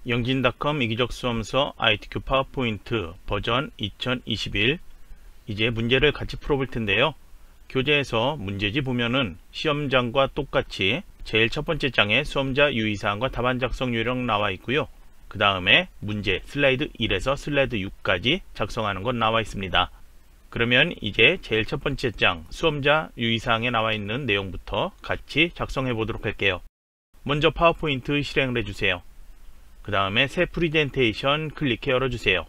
영진닷컴 이기적 수험서 ITQ 파워포인트 버전 2021. 이제 문제를 같이 풀어볼 텐데요. 교재에서 문제지 보면은 시험장과 똑같이 제일 첫 번째 장에 수험자 유의사항과 답안 작성 요령 나와 있고요. 그 다음에 문제 슬라이드 1에서 슬라이드 6까지 작성하는 것 나와 있습니다. 그러면 이제 제일 첫 번째 장 수험자 유의사항에 나와 있는 내용부터 같이 작성해 보도록 할게요. 먼저 파워포인트 실행을 해주세요. 그 다음에 새 프리젠테이션 클릭해 열어주세요.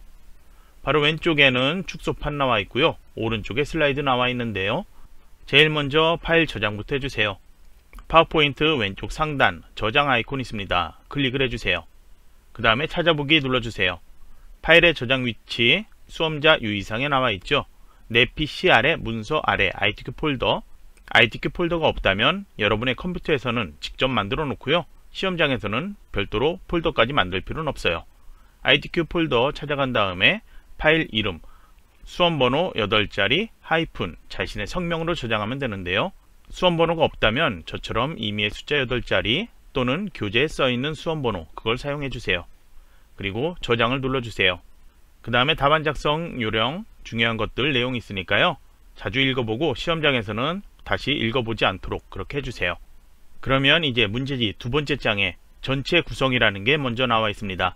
바로 왼쪽에는 축소판 나와 있고요. 오른쪽에 슬라이드 나와 있는데요. 제일 먼저 파일 저장부터 해주세요. 파워포인트 왼쪽 상단 저장 아이콘이 있습니다. 클릭을 해주세요. 그 다음에 찾아보기 눌러주세요. 파일의 저장 위치 수험자 유의사항에 나와 있죠. 내 PC 아래 문서 아래 ITQ 폴더. ITQ 폴더가 없다면 여러분의 컴퓨터에서는 직접 만들어 놓고요. 시험장에서는 별도로 폴더까지 만들 필요는 없어요. ITQ 폴더 찾아간 다음에 파일 이름, 수험번호 8자리 하이픈 자신의 성명으로 저장하면 되는데요. 수험번호가 없다면 저처럼 임의의 숫자 8자리 또는 교재에 써있는 수험번호 그걸 사용해 주세요. 그리고 저장을 눌러주세요. 그 다음에 답안 작성 요령 중요한 것들 내용이 있으니까요. 자주 읽어보고 시험장에서는 다시 읽어보지 않도록 그렇게 해주세요. 그러면 이제 문제지 두 번째 장에 전체 구성이라는 게 먼저 나와 있습니다.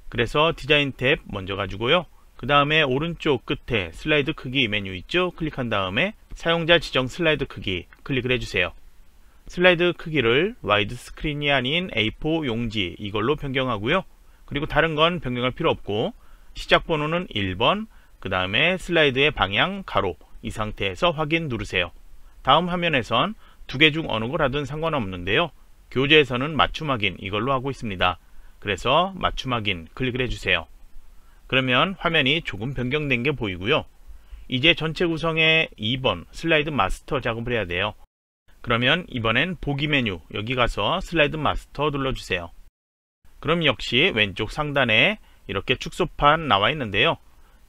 그래서 디자인 탭 먼저 가지고요. 그 다음에 오른쪽 끝에 슬라이드 크기 메뉴 있죠? 클릭한 다음에 사용자 지정 슬라이드 크기 클릭을 해주세요. 슬라이드 크기를 와이드 스크린이 아닌 A4 용지 이걸로 변경하고요. 그리고 다른 건 변경할 필요 없고 시작 번호는 1번, 그 다음에 슬라이드의 방향 가로 이 상태에서 확인 누르세요. 다음 화면에선 두 개 중 어느 걸 하든 상관없는데요. 교재에서는 맞춤 확인 이걸로 하고 있습니다. 그래서 맞춤 확인 클릭을 해주세요. 그러면 화면이 조금 변경된 게 보이고요. 이제 전체 구성의 2번 슬라이드 마스터 작업을 해야 돼요. 그러면 이번엔 보기 메뉴 여기 가서 슬라이드 마스터 눌러주세요. 그럼 역시 왼쪽 상단에 이렇게 축소판 나와 있는데요.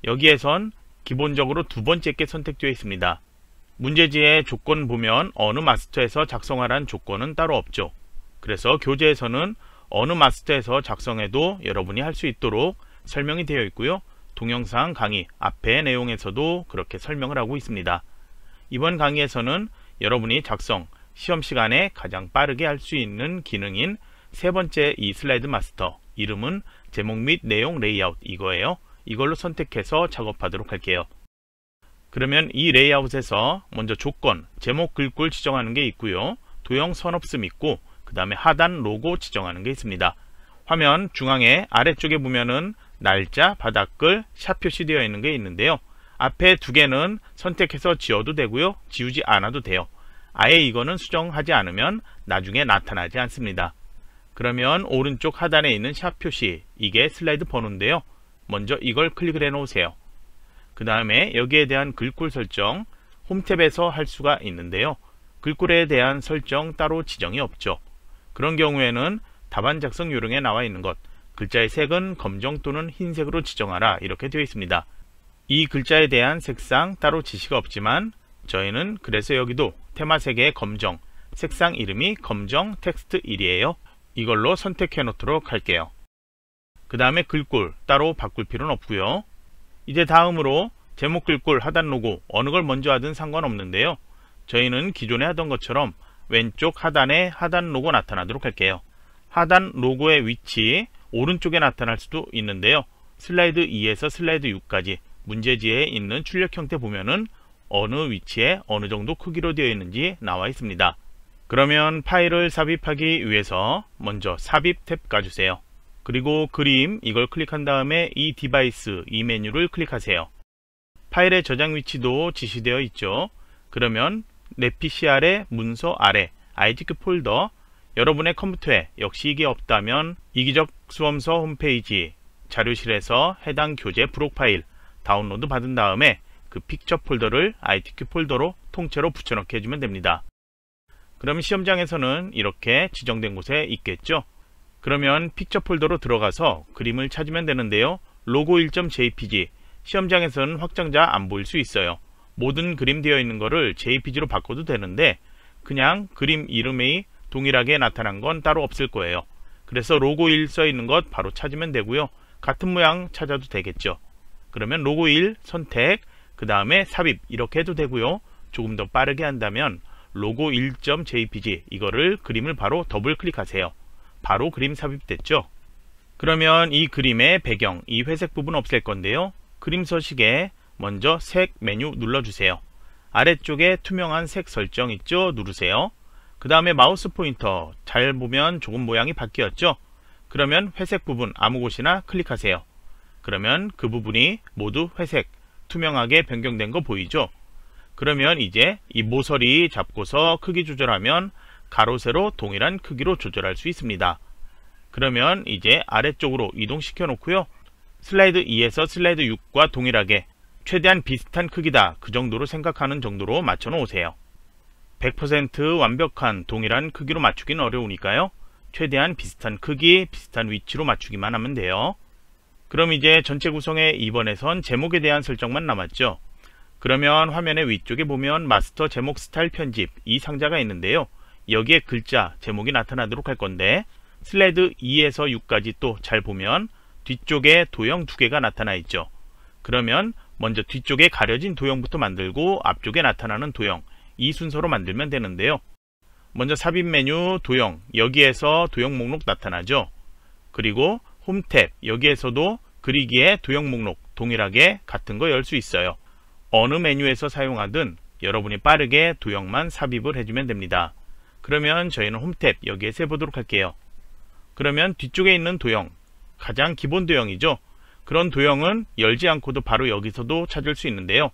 여기에선 기본적으로 두 번째 게 선택되어 있습니다. 문제지의 조건 보면 어느 마스터에서 작성하라는 조건은 따로 없죠. 그래서 교재에서는 어느 마스터에서 작성해도 여러분이 할 수 있도록 설명이 되어 있고요. 동영상 강의 앞의 내용에서도 그렇게 설명을 하고 있습니다. 이번 강의에서는 여러분이 작성, 시험 시간에 가장 빠르게 할 수 있는 기능인 세 번째 이 슬라이드 마스터 이름은 제목 및 내용 레이아웃 이거예요. 이걸로 선택해서 작업하도록 할게요. 그러면 이 레이아웃에서 먼저 조건, 제목 글꼴 지정하는 게 있고요. 도형 선없음 있고 그 다음에 하단 로고 지정하는 게 있습니다. 화면 중앙에 아래쪽에 보면은 날짜, 바닥글, 샵 표시되어 있는 게 있는데요. 앞에 두 개는 선택해서 지워도 되고요. 지우지 않아도 돼요. 아예 이거는 수정하지 않으면 나중에 나타나지 않습니다. 그러면 오른쪽 하단에 있는 샵 표시 이게 슬라이드 번호인데요. 먼저 이걸 클릭을 해 놓으세요. 그 다음에 여기에 대한 글꼴 설정 홈탭에서 할 수가 있는데요. 글꼴에 대한 설정 따로 지정이 없죠. 그런 경우에는 답안 작성 요령에 나와 있는 것 글자의 색은 검정 또는 흰색으로 지정하라 이렇게 되어 있습니다. 이 글자에 대한 색상 따로 지시가 없지만 저희는 그래서 여기도 테마색의 검정, 색상 이름이 검정 텍스트 1이에요. 이걸로 선택해 놓도록 할게요. 그 다음에 글꼴 따로 바꿀 필요는 없고요. 이제 다음으로 제목 글꼴 하단 로고 어느 걸 먼저 하든 상관없는데요. 저희는 기존에 하던 것처럼 왼쪽 하단에 하단 로고 나타나도록 할게요. 하단 로고의 위치 오른쪽에 나타날 수도 있는데요. 슬라이드 2에서 슬라이드 6까지 문제지에 있는 출력 형태 보면은 어느 위치에 어느 정도 크기로 되어 있는지 나와 있습니다. 그러면 파일을 삽입하기 위해서 먼저 삽입 탭 가주세요. 그리고 그림 이걸 클릭한 다음에 이 디바이스 이 메뉴를 클릭하세요. 파일의 저장 위치도 지시되어 있죠. 그러면 내 PC 아래 문서 아래 ITQ 폴더 여러분의 컴퓨터에 역시 이게 없다면 이기적 수험서 홈페이지 자료실에서 해당 교재 브록 파일 다운로드 받은 다음에 그 픽처 폴더를 ITQ 폴더로 통째로 붙여넣기 해주면 됩니다. 그럼 시험장에서는 이렇게 지정된 곳에 있겠죠. 그러면 픽처 폴더로 들어가서 그림을 찾으면 되는데요. 로고 1.jpg 시험장에서는 확장자 안 보일 수 있어요. 모든 그림 되어 있는 거를 jpg로 바꿔도 되는데 그냥 그림 이름이 동일하게 나타난 건 따로 없을 거예요. 그래서 로고 1 써 있는 것 바로 찾으면 되고요. 같은 모양 찾아도 되겠죠. 그러면 로고 1 선택, 그 다음에 삽입 이렇게 해도 되고요. 조금 더 빠르게 한다면 로고 1.jpg 이거를 그림을 바로 더블 클릭하세요. 바로 그림 삽입됐죠. 그러면 이 그림의 배경, 이 회색 부분 없앨 건데요. 그림 서식에 먼저 색 메뉴 눌러주세요. 아래쪽에 투명한 색 설정 있죠? 누르세요. 그 다음에 마우스 포인터 잘 보면 조금 모양이 바뀌었죠? 그러면 회색 부분 아무 곳이나 클릭하세요. 그러면 그 부분이 모두 회색, 투명하게 변경된 거 보이죠? 그러면 이제 이 모서리 잡고서 크기 조절하면 가로 세로 동일한 크기로 조절할 수 있습니다. 그러면 이제 아래쪽으로 이동시켜 놓고요. 슬라이드 2에서 슬라이드 6과 동일하게 최대한 비슷한 크기다 그 정도로 생각하는 정도로 맞춰 놓으세요. 100% 완벽한 동일한 크기로 맞추긴 어려우니까요. 최대한 비슷한 크기, 비슷한 위치로 맞추기만 하면 돼요. 그럼 이제 전체 구성의 2번에선 제목에 대한 설정만 남았죠. 그러면 화면의 위쪽에 보면 마스터 제목 스타일 편집 이 상자가 있는데요. 여기에 글자, 제목이 나타나도록 할 건데 슬라이드 2에서 6까지 또 잘 보면 뒤쪽에 도형 2개가 나타나 있죠. 그러면 먼저 뒤쪽에 가려진 도형부터 만들고 앞쪽에 나타나는 도형 이 순서로 만들면 되는데요. 먼저 삽입 메뉴 도형 여기에서 도형 목록 나타나죠. 그리고 홈 탭 여기에서도 그리기에 도형 목록 동일하게 같은 거 열 수 있어요. 어느 메뉴에서 사용하든 여러분이 빠르게 도형만 삽입을 해주면 됩니다. 그러면 저희는 홈 탭 여기에서 해보도록 할게요. 그러면 뒤쪽에 있는 도형 가장 기본 도형이죠. 그런 도형은 열지 않고도 바로 여기서도 찾을 수 있는데요.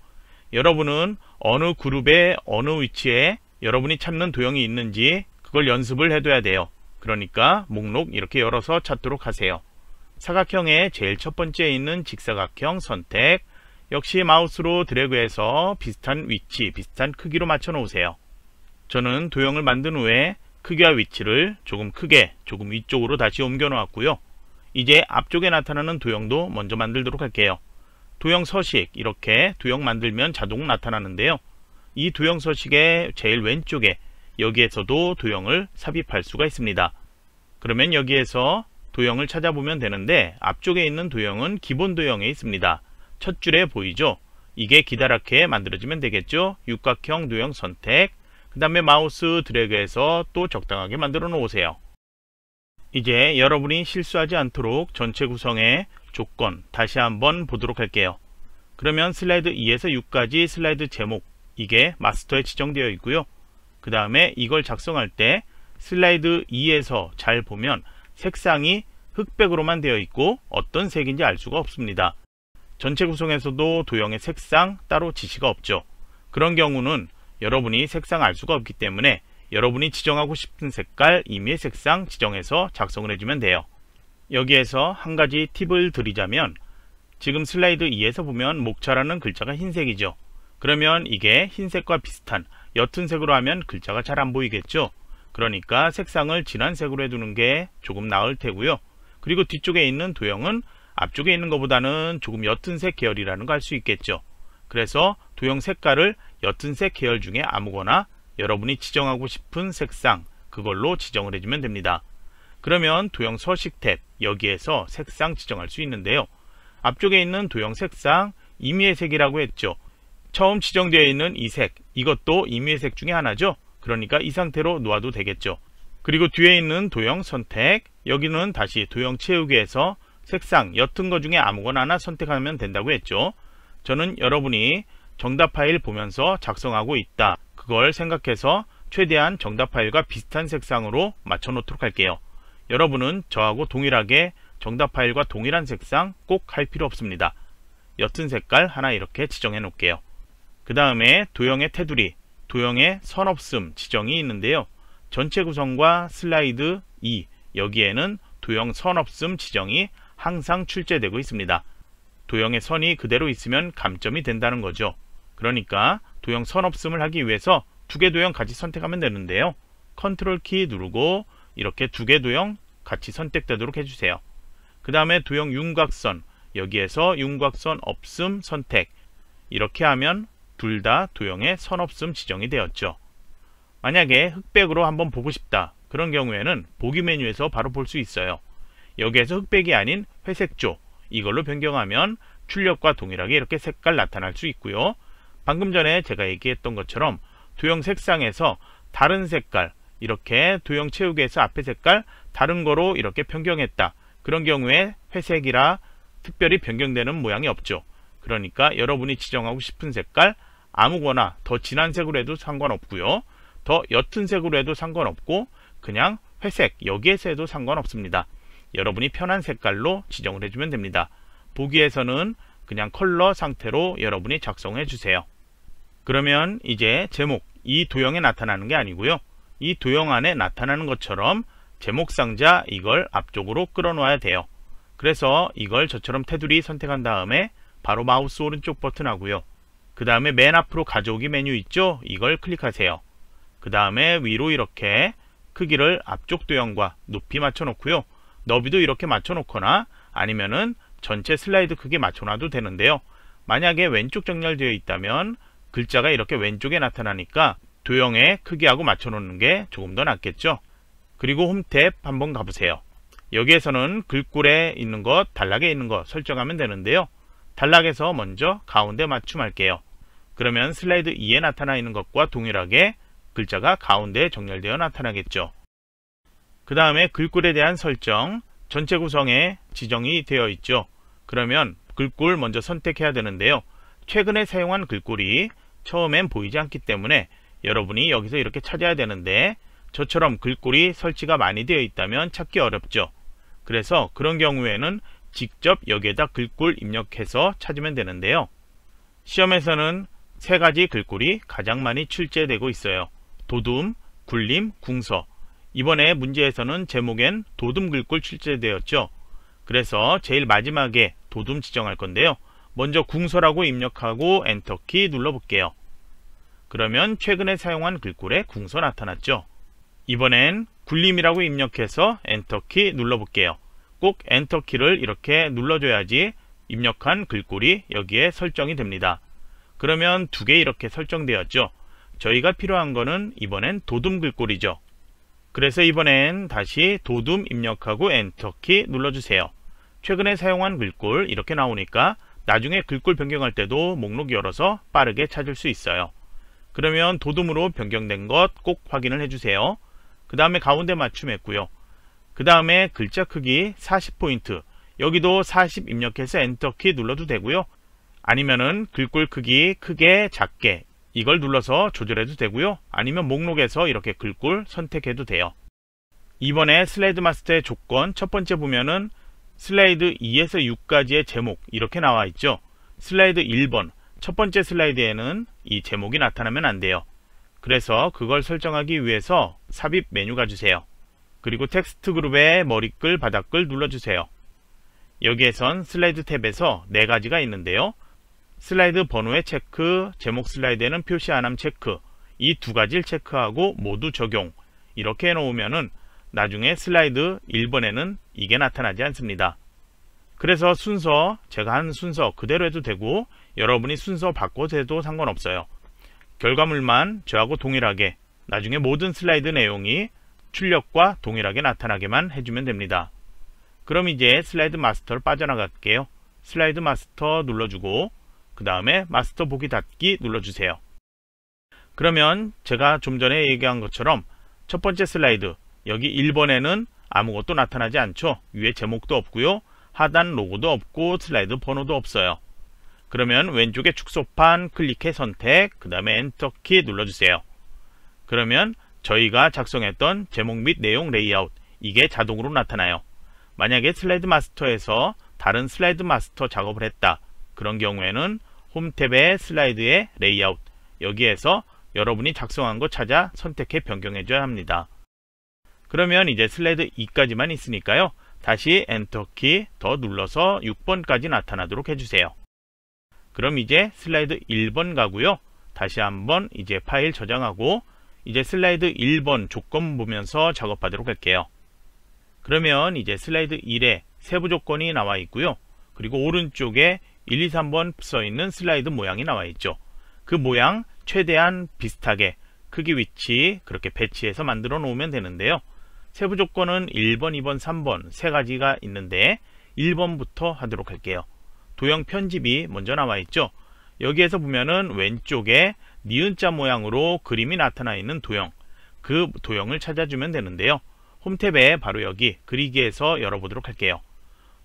여러분은 어느 그룹의 어느 위치에 여러분이 찾는 도형이 있는지 그걸 연습을 해둬야 돼요. 그러니까 목록 이렇게 열어서 찾도록 하세요. 사각형의 제일 첫 번째에 있는 직사각형 선택, 역시 마우스로 드래그해서 비슷한 위치, 비슷한 크기로 맞춰 놓으세요. 저는 도형을 만든 후에 크기와 위치를 조금 크게, 조금 위쪽으로 다시 옮겨 놓았고요. 이제 앞쪽에 나타나는 도형도 먼저 만들도록 할게요. 도형 서식, 이렇게 도형 만들면 자동 나타나는데요. 이 도형 서식의 제일 왼쪽에 여기에서도 도형을 삽입할 수가 있습니다. 그러면 여기에서 도형을 찾아보면 되는데 앞쪽에 있는 도형은 기본 도형에 있습니다. 첫 줄에 보이죠? 이게 기다랗게 만들어지면 되겠죠? 육각형 도형 선택, 그 다음에 마우스 드래그해서 또 적당하게 만들어 놓으세요. 이제 여러분이 실수하지 않도록 전체 구성의 조건 다시 한번 보도록 할게요. 그러면 슬라이드 2에서 6까지 슬라이드 제목 이게 마스터에 지정되어 있고요. 그 다음에 이걸 작성할 때 슬라이드 2에서 잘 보면 색상이 흑백으로만 되어 있고 어떤 색인지 알 수가 없습니다. 전체 구성에서도 도형의 색상 따로 지시가 없죠. 그런 경우는 여러분이 색상 알 수가 없기 때문에 여러분이 지정하고 싶은 색깔 임의의 색상 지정해서 작성을 해주면 돼요. 여기에서 한 가지 팁을 드리자면 지금 슬라이드 2에서 보면 목차라는 글자가 흰색이죠. 그러면 이게 흰색과 비슷한 옅은 색으로 하면 글자가 잘 안 보이겠죠. 그러니까 색상을 진한 색으로 해두는 게 조금 나을 테고요. 그리고 뒤쪽에 있는 도형은 앞쪽에 있는 것보다는 조금 옅은 색 계열이라는 거 알 수 있겠죠. 그래서 도형 색깔을 옅은 색 계열 중에 아무거나 여러분이 지정하고 싶은 색상 그걸로 지정을 해주면 됩니다. 그러면 도형 서식 탭 여기에서 색상 지정할 수 있는데요. 앞쪽에 있는 도형 색상 임의의 색이라고 했죠. 처음 지정되어 있는 이 색 이것도 임의의 색 중에 하나죠. 그러니까 이 상태로 놓아도 되겠죠. 그리고 뒤에 있는 도형 선택 여기는 다시 도형 채우기에서 색상 옅은 거 중에 아무거나 하나 선택하면 된다고 했죠. 저는 여러분이 정답 파일 보면서 작성하고 있다 그걸 생각해서 최대한 정답 파일과 비슷한 색상으로 맞춰 놓도록 할게요. 여러분은 저하고 동일하게 정답 파일과 동일한 색상 꼭 할 필요 없습니다. 옅은 색깔 하나 이렇게 지정해 놓을게요. 그 다음에 도형의 테두리, 도형의 선 없음 지정이 있는데요. 전체 구성과 슬라이드 2 여기에는 도형 선 없음 지정이 항상 출제되고 있습니다. 도형의 선이 그대로 있으면 감점이 된다는 거죠. 그러니까 도형 선 없음을 하기 위해서 두 개 도형 같이 선택하면 되는데요. 컨트롤 키 누르고 이렇게 두 개 도형 같이 선택되도록 해주세요. 그 다음에 도형 윤곽선 여기에서 윤곽선 없음 선택 이렇게 하면 둘 다 도형의 선 없음 지정이 되었죠. 만약에 흑백으로 한번 보고 싶다 그런 경우에는 보기 메뉴에서 바로 볼 수 있어요. 여기에서 흑백이 아닌 회색조 이걸로 변경하면 출력과 동일하게 이렇게 색깔 나타날 수 있고요. 방금 전에 제가 얘기했던 것처럼 도형 색상에서 다른 색깔 이렇게 도형 채우기에서 앞에 색깔 다른 거로 이렇게 변경했다. 그런 경우에 회색이라 특별히 변경되는 모양이 없죠. 그러니까 여러분이 지정하고 싶은 색깔 아무거나 더 진한 색으로 해도 상관없고요. 더 옅은 색으로 해도 상관없고 그냥 회색 여기에서 해도 상관없습니다. 여러분이 편한 색깔로 지정을 해주면 됩니다. 보기에서는 그냥 컬러 상태로 여러분이 작성해 주세요. 그러면 이제 제목 이 도형에 나타나는 게 아니고요. 이 도형 안에 나타나는 것처럼 제목 상자 이걸 앞쪽으로 끌어 놓아야 돼요. 그래서 이걸 저처럼 테두리 선택한 다음에 바로 마우스 오른쪽 버튼 하고요. 그 다음에 맨 앞으로 가져오기 메뉴 있죠? 이걸 클릭하세요. 그 다음에 위로 이렇게 크기를 앞쪽 도형과 높이 맞춰 놓고요. 너비도 이렇게 맞춰 놓거나 아니면은 전체 슬라이드 크기 맞춰 놔도 되는데요. 만약에 왼쪽 정렬되어 있다면 글자가 이렇게 왼쪽에 나타나니까 도형의 크기하고 맞춰 놓는 게 조금 더 낫겠죠. 그리고 홈 탭 한번 가보세요. 여기에서는 글꼴에 있는 것, 단락에 있는 것 설정하면 되는데요. 단락에서 먼저 가운데 맞춤할게요. 그러면 슬라이드 2에 나타나 있는 것과 동일하게 글자가 가운데에 정렬되어 나타나겠죠. 그 다음에 글꼴에 대한 설정, 전체 구성에 지정이 되어 있죠. 그러면 글꼴 먼저 선택해야 되는데요. 최근에 사용한 글꼴이 처음엔 보이지 않기 때문에 여러분이 여기서 이렇게 찾아야 되는데 저처럼 글꼴이 설치가 많이 되어 있다면 찾기 어렵죠. 그래서 그런 경우에는 직접 여기에다 글꼴 입력해서 찾으면 되는데요. 시험에서는 세 가지 글꼴이 가장 많이 출제되고 있어요. 도둠, 굴림, 궁서. 이번에 문제에서는 제목엔 도둠 글꼴 출제되었죠. 그래서 제일 마지막에 도둠 지정할 건데요. 먼저 궁서라고 입력하고 엔터키 눌러볼게요. 그러면 최근에 사용한 글꼴에 궁서 나타났죠. 이번엔 굴림이라고 입력해서 엔터키 눌러볼게요. 꼭 엔터키를 이렇게 눌러줘야지 입력한 글꼴이 여기에 설정이 됩니다. 그러면 두 개 이렇게 설정되었죠. 저희가 필요한 거는 이번엔 도둠 글꼴이죠. 그래서 이번엔 다시 도둠 입력하고 엔터키 눌러주세요. 최근에 사용한 글꼴 이렇게 나오니까 나중에 글꼴 변경할 때도 목록 열어서 빠르게 찾을 수 있어요. 그러면 도둠으로 변경된 것 꼭 확인을 해주세요. 그 다음에 가운데 맞춤했고요. 그 다음에 글자 크기 40포인트 여기도 40 입력해서 엔터키 눌러도 되고요. 아니면은 글꼴 크기 크게 작게 이걸 눌러서 조절해도 되고요. 아니면 목록에서 이렇게 글꼴 선택해도 돼요. 이번에 슬라이드 마스터의 조건 첫 번째 보면은 슬라이드 2에서 6까지의 제목 이렇게 나와 있죠. 슬라이드 1번 첫 번째 슬라이드에는 이 제목이 나타나면 안 돼요. 그래서 그걸 설정하기 위해서 삽입 메뉴 가주세요. 그리고 텍스트 그룹의 머리글 바닥글 눌러주세요. 여기에선 슬라이드 탭에서 4가지가 있는데요. 슬라이드 번호의 체크, 제목 슬라이드에는 표시 안함 체크 이 두 가지를 체크하고 모두 적용 이렇게 해놓으면은 나중에 슬라이드 1번에는 이게 나타나지 않습니다. 그래서 순서 제가 한 순서 그대로 해도 되고 여러분이 순서 바꿔서 해도 상관없어요. 결과물만 저하고 동일하게 나중에 모든 슬라이드 내용이 출력과 동일하게 나타나게만 해주면 됩니다. 그럼 이제 슬라이드 마스터를 빠져나갈게요. 슬라이드 마스터 눌러주고 그 다음에 마스터 보기 닫기 눌러주세요. 그러면 제가 좀 전에 얘기한 것처럼 첫 번째 슬라이드 여기 1번에는 아무것도 나타나지 않죠. 위에 제목도 없고요. 하단 로고도 없고 슬라이드 번호도 없어요. 그러면 왼쪽에 축소판 클릭해 선택 그 다음에 엔터키 눌러주세요. 그러면 저희가 작성했던 제목 및 내용 레이아웃 이게 자동으로 나타나요. 만약에 슬라이드 마스터에서 다른 슬라이드 마스터 작업을 했다. 그런 경우에는 홈 탭의 슬라이드의 레이아웃 여기에서 여러분이 작성한 거 찾아 선택해 변경해 줘야 합니다. 그러면 이제 슬라이드 2까지만 있으니까요. 다시 엔터키 더 눌러서 6번까지 나타나도록 해주세요. 그럼 이제 슬라이드 1번 가고요. 다시 한번 이제 파일 저장하고 이제 슬라이드 1번 조건 보면서 작업하도록 할게요. 그러면 이제 슬라이드 1에 세부 조건이 나와 있고요. 그리고 오른쪽에 1, 2, 3번 써 있는 슬라이드 모양이 나와 있죠. 그 모양 최대한 비슷하게 크기 위치 그렇게 배치해서 만들어 놓으면 되는데요. 세부 조건은 1번, 2번, 3번 세 가지가 있는데 1번부터 하도록 할게요. 도형 편집이 먼저 나와 있죠. 여기에서 보면은 왼쪽에 니은자 모양으로 그림이 나타나 있는 도형, 그 도형을 찾아주면 되는데요. 홈탭에 바로 여기 그리기에서 열어보도록 할게요.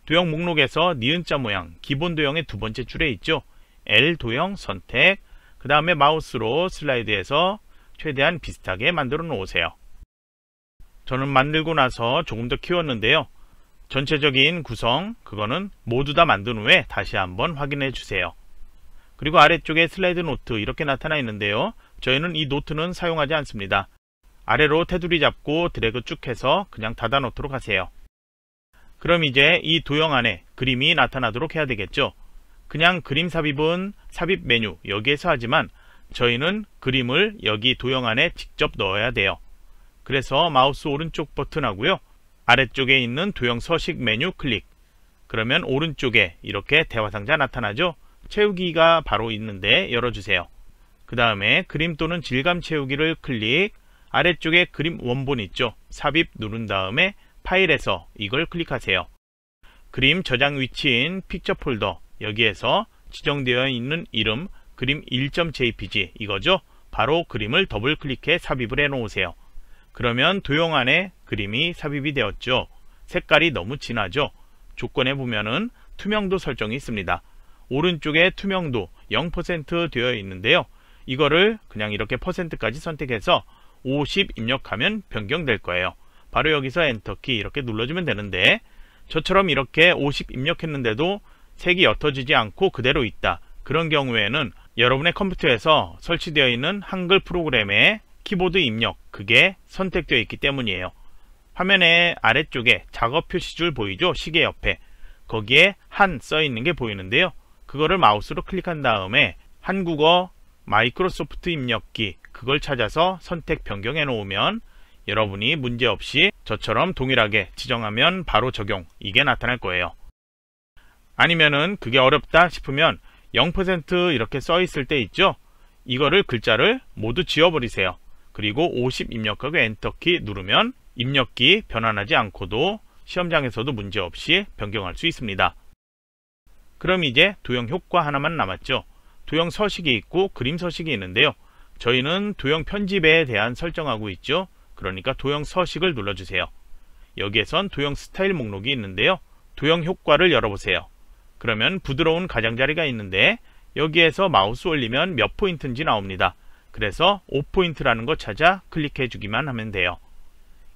도형 목록에서 니은자 모양 기본 도형의 두 번째 줄에 있죠. L 도형 선택, 그 다음에 마우스로 슬라이드해서 최대한 비슷하게 만들어 놓으세요. 저는 만들고 나서 조금 더 키웠는데요. 전체적인 구성 그거는 모두 다 만든 후에 다시 한번 확인해 주세요. 그리고 아래쪽에 슬라이드 노트 이렇게 나타나 있는데요. 저희는 이 노트는 사용하지 않습니다. 아래로 테두리 잡고 드래그 쭉 해서 그냥 닫아 놓도록 하세요. 그럼 이제 이 도형 안에 그림이 나타나도록 해야 되겠죠. 그냥 그림 삽입은 삽입 메뉴 여기에서 하지만 저희는 그림을 여기 도형 안에 직접 넣어야 돼요. 그래서 마우스 오른쪽 버튼 하고요. 아래쪽에 있는 도형 서식 메뉴 클릭. 그러면 오른쪽에 이렇게 대화상자 나타나죠. 채우기가 바로 있는데 열어주세요. 그 다음에 그림 또는 질감 채우기를 클릭. 아래쪽에 그림 원본 있죠. 삽입 누른 다음에 파일에서 이걸 클릭하세요. 그림 저장 위치인 픽처 폴더 여기에서 지정되어 있는 이름 그림 1.jpg 이거죠. 바로 그림을 더블 클릭해 삽입을 해 놓으세요. 그러면 도형 안에 그림이 삽입이 되었죠. 색깔이 너무 진하죠. 조건에 보면은 투명도 설정이 있습니다. 오른쪽에 투명도 0% 되어 있는데요. 이거를 그냥 이렇게 %까지 선택해서 50 입력하면 변경될 거예요. 바로 여기서 엔터키 이렇게 눌러주면 되는데 저처럼 이렇게 50 입력했는데도 색이 옅어지지 않고 그대로 있다. 그런 경우에는 여러분의 컴퓨터에서 설치되어 있는 한글 프로그램에 키보드 입력 그게 선택되어 있기 때문이에요. 화면의 아래쪽에 작업 표시줄 보이죠? 시계 옆에 거기에 한 써있는 게 보이는데요. 그거를 마우스로 클릭한 다음에 한국어 마이크로소프트 입력기 그걸 찾아서 선택 변경해 놓으면 여러분이 문제없이 저처럼 동일하게 지정하면 바로 적용 이게 나타날 거예요. 아니면은 그게 어렵다 싶으면 0% 이렇게 써 있을 때 있죠? 이거를 글자를 모두 지워버리세요. 그리고 50 입력하고 엔터키 누르면 입력기 변환하지 않고도 시험장에서도 문제없이 변경할 수 있습니다. 그럼 이제 도형 효과 하나만 남았죠. 도형 서식이 있고 그림 서식이 있는데요. 저희는 도형 편집에 대한 설정하고 있죠. 그러니까 도형 서식을 눌러주세요. 여기에선 도형 스타일 목록이 있는데요. 도형 효과를 열어보세요. 그러면 부드러운 가장자리가 있는데 여기에서 마우스 올리면 몇 포인트인지 나옵니다. 그래서 5포인트라는 거 찾아 클릭해 주기만 하면 돼요.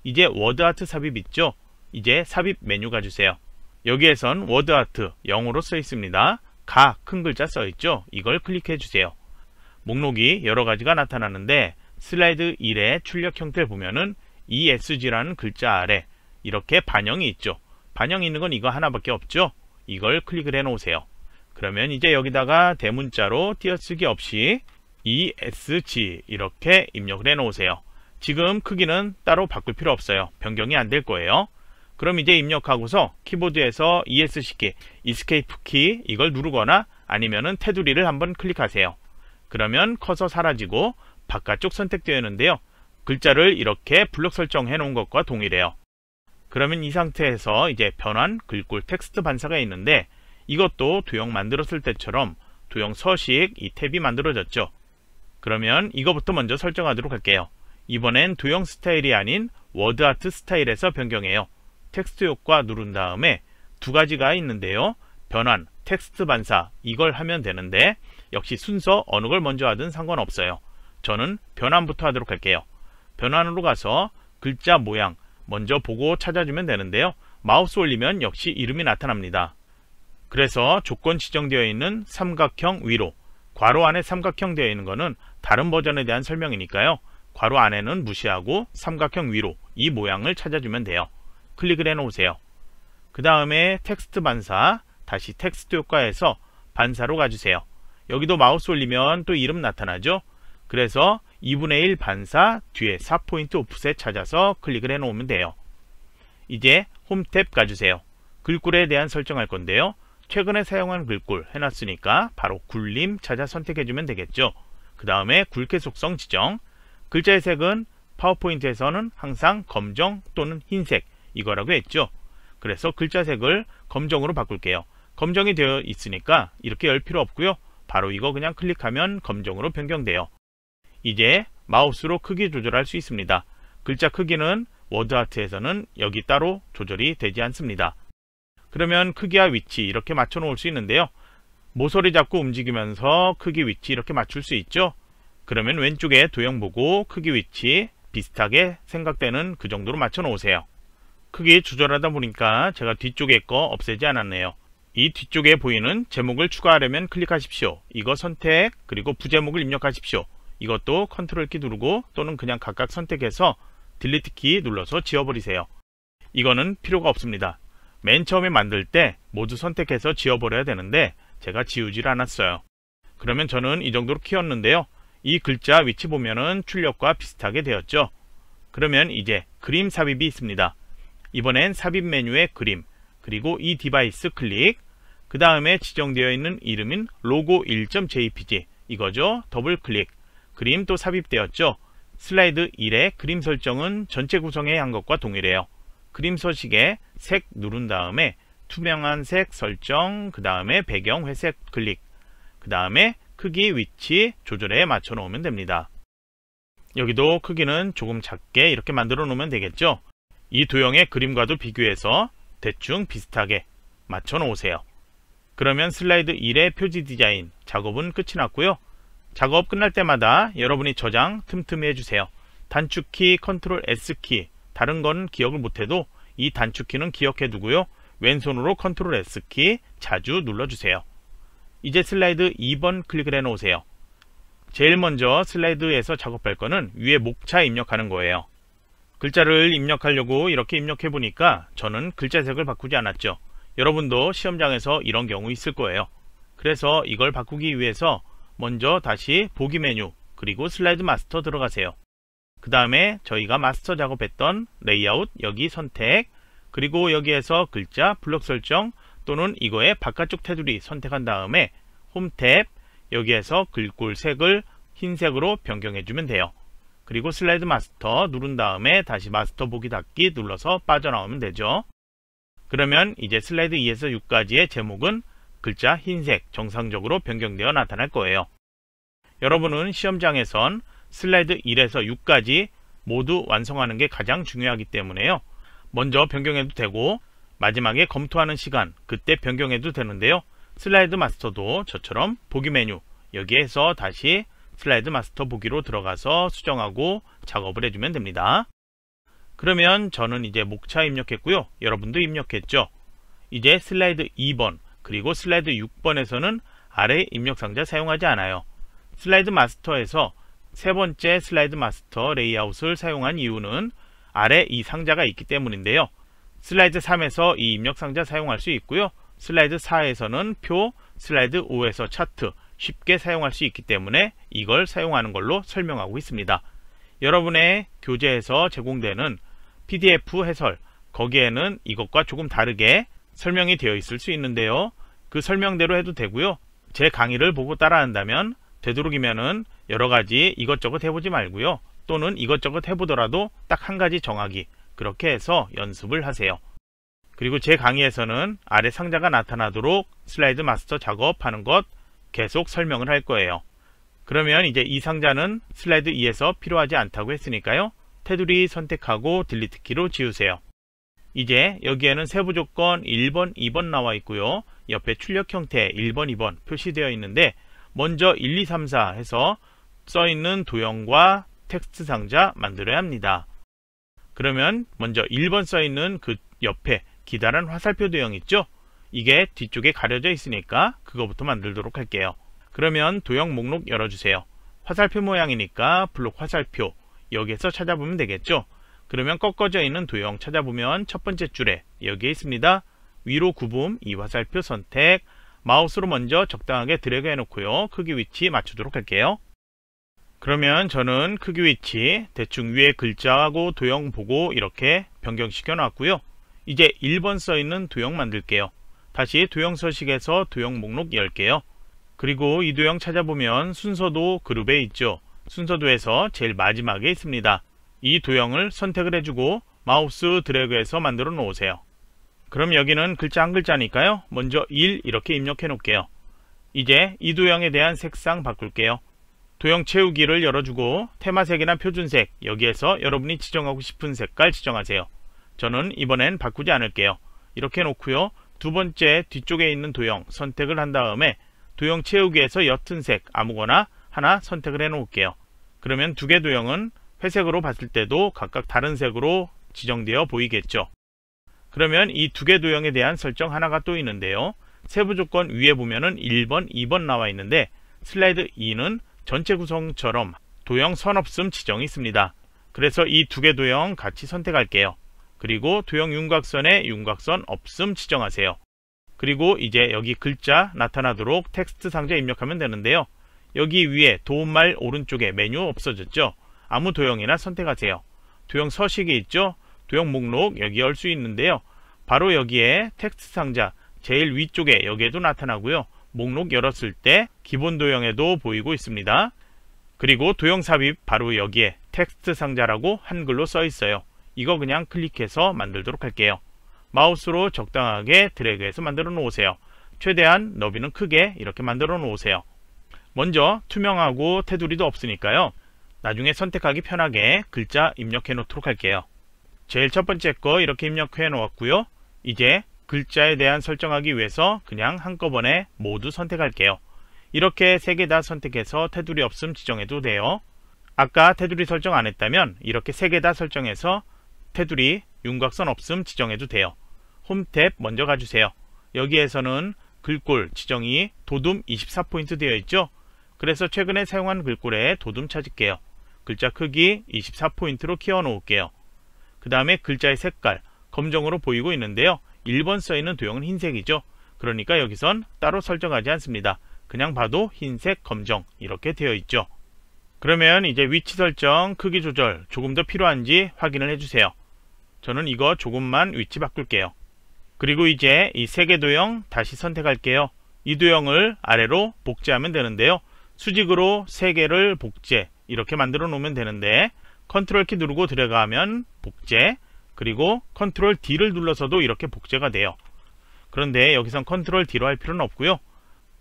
이제 워드아트 삽입 있죠? 이제 삽입 메뉴 가주세요. 여기에선 워드아트 영어로 써 있습니다. 가 큰 글자 써 있죠? 이걸 클릭해 주세요. 목록이 여러 가지가 나타나는데 슬라이드 1의 출력 형태를 보면은 ESG라는 글자 아래 이렇게 반영이 있죠. 반영이 있는 건 이거 하나밖에 없죠. 이걸 클릭을 해 놓으세요. 그러면 이제 여기다가 대문자로 띄어쓰기 없이 ESG 이렇게 입력을 해 놓으세요. 지금 크기는 따로 바꿀 필요 없어요. 변경이 안 될 거예요. 그럼 이제 입력하고서 키보드에서 ESC 키, Escape 키 이걸 누르거나 아니면은 테두리를 한번 클릭하세요. 그러면 커서 사라지고 바깥쪽 선택되어 있는데요. 글자를 이렇게 블록 설정해 놓은 것과 동일해요. 그러면 이 상태에서 이제 변환, 글꼴, 텍스트 반사가 있는데 이것도 도형 만들었을 때처럼 도형 서식 이 탭이 만들어졌죠. 그러면 이거부터 먼저 설정하도록 할게요. 이번엔 도형 스타일이 아닌 워드아트 스타일에서 변경해요. 텍스트 효과 누른 다음에 두 가지가 있는데요. 변환, 텍스트 반사 이걸 하면 되는데 역시 순서 어느 걸 먼저 하든 상관없어요. 저는 변환부터 하도록 할게요. 변환으로 가서 글자 모양 먼저 보고 찾아주면 되는데요. 마우스 올리면 역시 이름이 나타납니다. 그래서 조건 지정되어 있는 삼각형 위로 괄호 안에 삼각형 되어 있는 거는 다른 버전에 대한 설명이니까요. 괄호 안에는 무시하고 삼각형 위로 이 모양을 찾아주면 돼요. 클릭을 해 놓으세요. 그 다음에 텍스트 반사 다시 텍스트 효과에서 반사로 가주세요. 여기도 마우스 올리면 또 이름 나타나죠. 그래서 2분의 1 반사 뒤에 4포인트 오프셋 찾아서 클릭을 해 놓으면 돼요. 이제 홈 탭 가주세요. 글꼴에 대한 설정할 건데요. 최근에 사용한 글꼴 해놨으니까 바로 굴림 찾아 선택해주면 되겠죠. 그 다음에 굵게 속성 지정 글자의 색은 파워포인트에서는 항상 검정 또는 흰색 이거라고 했죠. 그래서 글자색을 검정으로 바꿀게요. 검정이 되어 있으니까 이렇게 열 필요 없고요. 바로 이거 그냥 클릭하면 검정으로 변경돼요. 이제 마우스로 크기 조절할 수 있습니다. 글자 크기는 워드아트에서는 여기 따로 조절이 되지 않습니다. 그러면 크기와 위치 이렇게 맞춰 놓을 수 있는데요. 모서리 잡고 움직이면서 크기 위치 이렇게 맞출 수 있죠. 그러면 왼쪽에 도형 보고 크기 위치 비슷하게 생각되는 그 정도로 맞춰 놓으세요. 크기 조절하다 보니까 제가 뒤쪽에 거 없애지 않았네요. 이 뒤쪽에 보이는 제목을 추가하려면 클릭하십시오. 이거 선택, 그리고 부제목을 입력하십시오. 이것도 컨트롤 키 누르고 또는 그냥 각각 선택해서 딜리트 키 눌러서 지워버리세요. 이거는 필요가 없습니다. 맨 처음에 만들 때 모두 선택해서 지워버려야 되는데 제가 지우질 않았어요. 그러면 저는 이 정도로 키웠는데요. 이 글자 위치 보면은 출력과 비슷하게 되었죠. 그러면 이제 그림 삽입이 있습니다. 이번엔 삽입 메뉴의 그림, 그리고 이 디바이스 클릭, 그 다음에 지정되어 있는 이름인 logo1.jpg 이거죠. 더블 클릭. 그림 또 삽입되었죠. 슬라이드 1의 그림 설정은 전체 구성에 한 것과 동일해요. 그림 서식에 색 누른 다음에 투명한 색 설정, 그 다음에 배경 회색 클릭, 그 다음에 크기 위치 조절에 맞춰 놓으면 됩니다. 여기도 크기는 조금 작게 이렇게 만들어 놓으면 되겠죠. 이 도형의 그림과도 비교해서 대충 비슷하게 맞춰 놓으세요. 그러면 슬라이드 1의 표지 디자인 작업은 끝이 났고요. 작업 끝날 때마다 여러분이 저장 틈틈이 해주세요. 단축키 컨트롤 S키, 다른 건 기억을 못해도 이 단축키는 기억해 두고요. 왼손으로 컨트롤 S키 자주 눌러주세요. 이제 슬라이드 2번 클릭을 해 놓으세요. 제일 먼저 슬라이드에서 작업할 거는 위에 목차 입력하는 거예요. 글자를 입력하려고 이렇게 입력해 보니까 저는 글자색을 바꾸지 않았죠. 여러분도 시험장에서 이런 경우 있을 거예요. 그래서 이걸 바꾸기 위해서 먼저 다시 보기 메뉴, 그리고 슬라이드 마스터 들어가세요. 그 다음에 저희가 마스터 작업했던 레이아웃 여기 선택, 그리고 여기에서 글자 블록 설정 또는 이거의 바깥쪽 테두리 선택한 다음에 홈 탭, 여기에서 글꼴 색을 흰색으로 변경해 주면 돼요. 그리고 슬라이드 마스터 누른 다음에 다시 마스터 보기 닫기 눌러서 빠져나오면 되죠. 그러면 이제 슬라이드 2에서 6까지의 제목은 글자 흰색 정상적으로 변경되어 나타날 거예요. 여러분은 시험장에선 슬라이드 1에서 6까지 모두 완성하는 게 가장 중요하기 때문에요. 먼저 변경해도 되고 마지막에 검토하는 시간 그때 변경해도 되는데요. 슬라이드 마스터도 저처럼 보기 메뉴 여기에서 다시 슬라이드 마스터 보기로 들어가서 수정하고 작업을 해주면 됩니다. 그러면 저는 이제 목차 입력했고요. 여러분도 입력했죠. 이제 슬라이드 2번 그리고 슬라이드 6번에서는 아래 입력 상자 사용하지 않아요. 슬라이드 마스터에서 세 번째 슬라이드 마스터 레이아웃을 사용한 이유는 아래 이 상자가 있기 때문인데요. 슬라이드 3에서 이 입력 상자 사용할 수 있고요. 슬라이드 4에서는 표, 슬라이드 5에서 차트 쉽게 사용할 수 있기 때문에 이걸 사용하는 걸로 설명하고 있습니다. 여러분의 교재에서 제공되는 PDF 해설 거기에는 이것과 조금 다르게 설명이 되어 있을 수 있는데요. 그 설명대로 해도 되고요. 제 강의를 보고 따라한다면 되도록이면은 여러가지 이것저것 해보지 말고요. 또는 이것저것 해보더라도 딱 한 가지 정하기 그렇게 해서 연습을 하세요. 그리고 제 강의에서는 아래 상자가 나타나도록 슬라이드 마스터 작업하는 것 계속 설명을 할 거예요. 그러면 이제 이 상자는 슬라이드 2에서 필요하지 않다고 했으니까요. 테두리 선택하고 딜리트 키로 지우세요. 이제 여기에는 세부 조건 1번, 2번 나와 있고요. 옆에 출력 형태 1번, 2번 표시되어 있는데 먼저 1, 2, 3, 4 해서 써있는 도형과 텍스트 상자 만들어야 합니다. 그러면 먼저 1번 써있는 그 옆에 기다란 화살표 도형 있죠? 이게 뒤쪽에 가려져 있으니까 그거부터 만들도록 할게요. 그러면 도형 목록 열어주세요. 화살표 모양이니까 블록 화살표 여기에서 찾아보면 되겠죠? 그러면 꺾어져 있는 도형 찾아보면 첫 번째 줄에 여기에 있습니다. 위로 구분 이 화살표 선택, 마우스로 먼저 적당하게 드래그 해놓고요. 크기 위치 맞추도록 할게요. 그러면 저는 크기 위치 대충 위에 글자하고 도형 보고 이렇게 변경시켜 놨고요. 이제 1번 써있는 도형 만들게요. 다시 도형 서식에서 도형 목록 열게요. 그리고 이 도형 찾아보면 순서도 그룹에 있죠. 순서도에서 제일 마지막에 있습니다. 이 도형을 선택을 해주고 마우스 드래그해서 만들어 놓으세요. 그럼 여기는 글자 한 글자니까요. 먼저 1 이렇게 입력해 놓을게요. 이제 이 도형에 대한 색상 바꿀게요. 도형 채우기를 열어주고 테마색이나 표준색, 여기에서 여러분이 지정하고 싶은 색깔 지정하세요. 저는 이번엔 바꾸지 않을게요. 이렇게 놓고요. 두 번째 뒤쪽에 있는 도형 선택을 한 다음에 도형 채우기에서 옅은 색 아무거나 하나 선택을 해 놓을게요. 그러면 두 개 도형은 회색으로 봤을 때도 각각 다른 색으로 지정되어 보이겠죠. 그러면 이 두 개 도형에 대한 설정 하나가 또 있는데요. 세부 조건 위에 보면은 1번, 2번 나와 있는데 슬라이드 2는 전체 구성처럼 도형 선 없음 지정이 있습니다. 그래서 이 두 개 도형 같이 선택할게요. 그리고 도형 윤곽선에 윤곽선 없음 지정하세요. 그리고 이제 여기 글자 나타나도록 텍스트 상자 입력하면 되는데요. 여기 위에 도움말 오른쪽에 메뉴 없어졌죠? 아무 도형이나 선택하세요. 도형 서식이 있죠? 도형 목록 여기 열 수 있는데요. 바로 여기에 텍스트 상자 제일 위쪽에 여기에도 나타나고요. 목록 열었을 때 기본 도형에도 보이고 있습니다. 그리고 도형 삽입 바로 여기에 텍스트 상자라고 한글로 써 있어요. 이거 그냥 클릭해서 만들도록 할게요. 마우스로 적당하게 드래그해서 만들어 놓으세요. 최대한 너비는 크게 이렇게 만들어 놓으세요. 먼저 투명하고 테두리도 없으니까요. 나중에 선택하기 편하게 글자 입력해 놓도록 할게요. 제일 첫 번째 거 이렇게 입력해 놓았고요. 이제 글자에 대한 설정하기 위해서 그냥 한꺼번에 모두 선택할게요. 이렇게 세 개 다 선택해서 테두리 없음 지정해도 돼요. 아까 테두리 설정 안 했다면 이렇게 세 개 다 설정해서 테두리 윤곽선 없음 지정해도 돼요. 홈 탭 먼저 가주세요. 여기에서는 글꼴 지정이 도둠 24포인트 되어 있죠. 그래서 최근에 사용한 글꼴에 도둠 찾을게요. 글자 크기 24포인트로 키워 놓을게요. 그 다음에 글자의 색깔 검정으로 보이고 있는데요. 1번 써있는 도형은 흰색이죠. 그러니까 여기선 따로 설정하지 않습니다. 그냥 봐도 흰색, 검정 이렇게 되어 있죠. 그러면 이제 위치 설정, 크기 조절 조금 더 필요한지 확인을 해주세요. 저는 이거 조금만 위치 바꿀게요. 그리고 이제 이 세 개 도형 다시 선택할게요. 이 도형을 아래로 복제하면 되는데요. 수직으로 세 개를 복제 이렇게 만들어 놓으면 되는데 컨트롤 키 누르고 들어가면 복제, 그리고 컨트롤 D를 눌러서도 이렇게 복제가 돼요. 그런데 여기선 컨트롤 D로 할 필요는 없고요.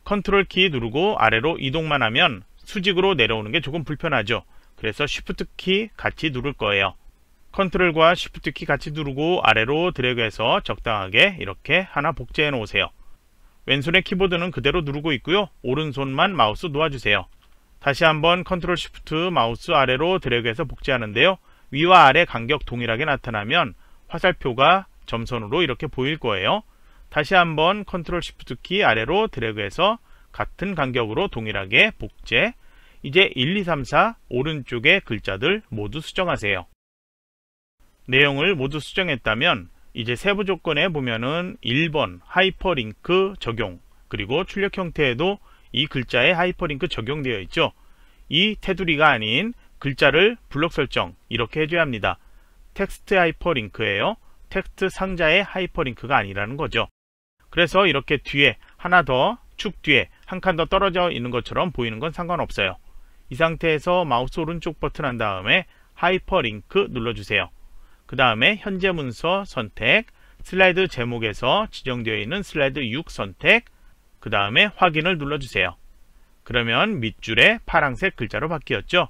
컨트롤 키 누르고 아래로 이동만 하면 수직으로 내려오는 게 조금 불편하죠. 그래서 쉬프트 키 같이 누를 거예요. 컨트롤과 쉬프트 키 같이 누르고 아래로 드래그해서 적당하게 이렇게 하나 복제해 놓으세요. 왼손의 키보드는 그대로 누르고 있고요. 오른손만 마우스 놓아주세요. 다시 한번 컨트롤 쉬프트 마우스 아래로 드래그해서 복제하는데요. 위와 아래 간격 동일하게 나타나면 화살표가 점선으로 이렇게 보일 거예요. 다시 한번 컨트롤 쉬프트 키 아래로 드래그해서 같은 간격으로 동일하게 복제. 이제 1, 2, 3, 4 오른쪽의 글자들 모두 수정하세요. 내용을 모두 수정했다면 이제 세부 조건에 보면은 1번 하이퍼링크 적용, 그리고 출력 형태에도 이 글자에 하이퍼링크 적용되어 있죠. 이 테두리가 아닌 글자를 블록 설정 이렇게 해줘야 합니다. 텍스트 하이퍼링크예요. 텍스트 상자의 하이퍼링크가 아니라는 거죠. 그래서 이렇게 뒤에 하나 더, 축 뒤에 한 칸 더 떨어져 있는 것처럼 보이는 건 상관없어요. 이 상태에서 마우스 오른쪽 버튼 한 다음에 하이퍼링크 눌러주세요. 그 다음에 현재 문서 선택, 슬라이드 제목에서 지정되어 있는 슬라이드 6 선택, 그 다음에 확인을 눌러주세요. 그러면 밑줄에 파란색 글자로 바뀌었죠.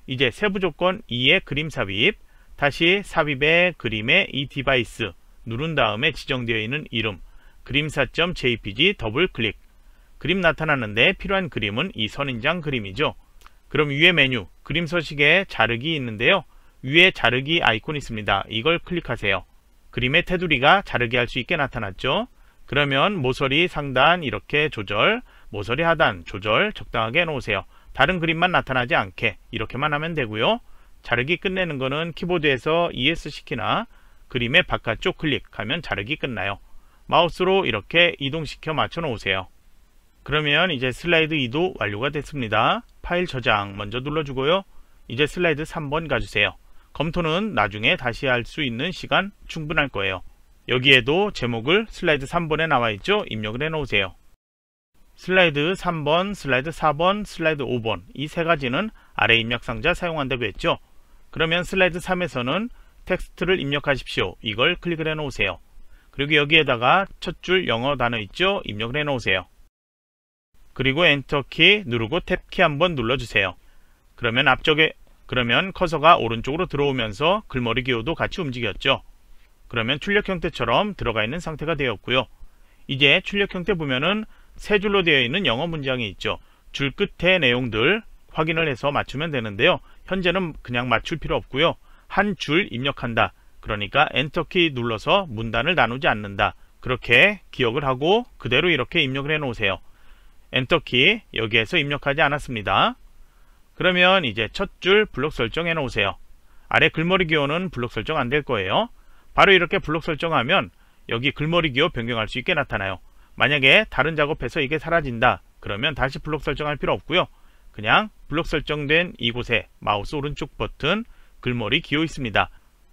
이제 세부 조건 2의 그림 삽입, 다시 삽입의 그림의 이 디바이스 누른 다음에 지정되어 있는 이름 그림사.jpg 더블 클릭. 그림 나타나는데 필요한 그림은 이 선인장 그림이죠. 그럼 위에 메뉴 그림 서식에 자르기 있는데요. 위에 자르기 아이콘 있습니다. 이걸 클릭하세요. 그림의 테두리가 자르기 할 수 있게 나타났죠. 그러면 모서리 상단 이렇게 조절, 모서리 하단 조절 적당하게 해놓으세요. 다른 그림만 나타나지 않게 이렇게만 하면 되고요. 자르기 끝내는 거는 키보드에서 ESC키나 그림의 바깥쪽 클릭하면 자르기 끝나요. 마우스로 이렇게 이동시켜 맞춰 놓으세요. 그러면 이제 슬라이드 2도 완료가 됐습니다. 파일 저장 먼저 눌러주고요. 이제 슬라이드 3번 가주세요. 검토는 나중에 다시 할 수 있는 시간 충분할 거예요. 여기에도 제목을 슬라이드 3번에 나와 있죠. 입력을 해 놓으세요. 슬라이드 3번, 슬라이드 4번, 슬라이드 5번 이 세 가지는 아래 입력 상자 사용한다고 했죠. 그러면 슬라이드 3에서는 텍스트를 입력하십시오. 이걸 클릭을 해 놓으세요. 그리고 여기에다가 첫 줄 영어 단어 있죠? 입력을 해 놓으세요. 그리고 엔터키 누르고 탭키 한번 눌러주세요. 그러면 커서가 오른쪽으로 들어오면서 글머리 기호도 같이 움직였죠. 그러면 출력 형태처럼 들어가 있는 상태가 되었고요. 이제 출력 형태 보면은 세 줄로 되어 있는 영어 문장이 있죠. 줄 끝의 내용들 확인을 해서 맞추면 되는데요. 현재는 그냥 맞출 필요 없고요. 한 줄 입력한다. 그러니까 엔터키 눌러서 문단을 나누지 않는다. 그렇게 기억을 하고 그대로 이렇게 입력을 해 놓으세요. 엔터키 여기에서 입력하지 않았습니다. 그러면 이제 첫 줄 블록 설정해 놓으세요. 아래 글머리 기호는 블록 설정 안 될 거예요. 바로 이렇게 블록 설정하면 여기 글머리 기호 변경할 수 있게 나타나요. 만약에 다른 작업해서 이게 사라진다. 그러면 다시 블록 설정할 필요 없고요. 그냥 블록 설정된 이곳에 마우스 오른쪽 버튼 글머리 기호 있습니다.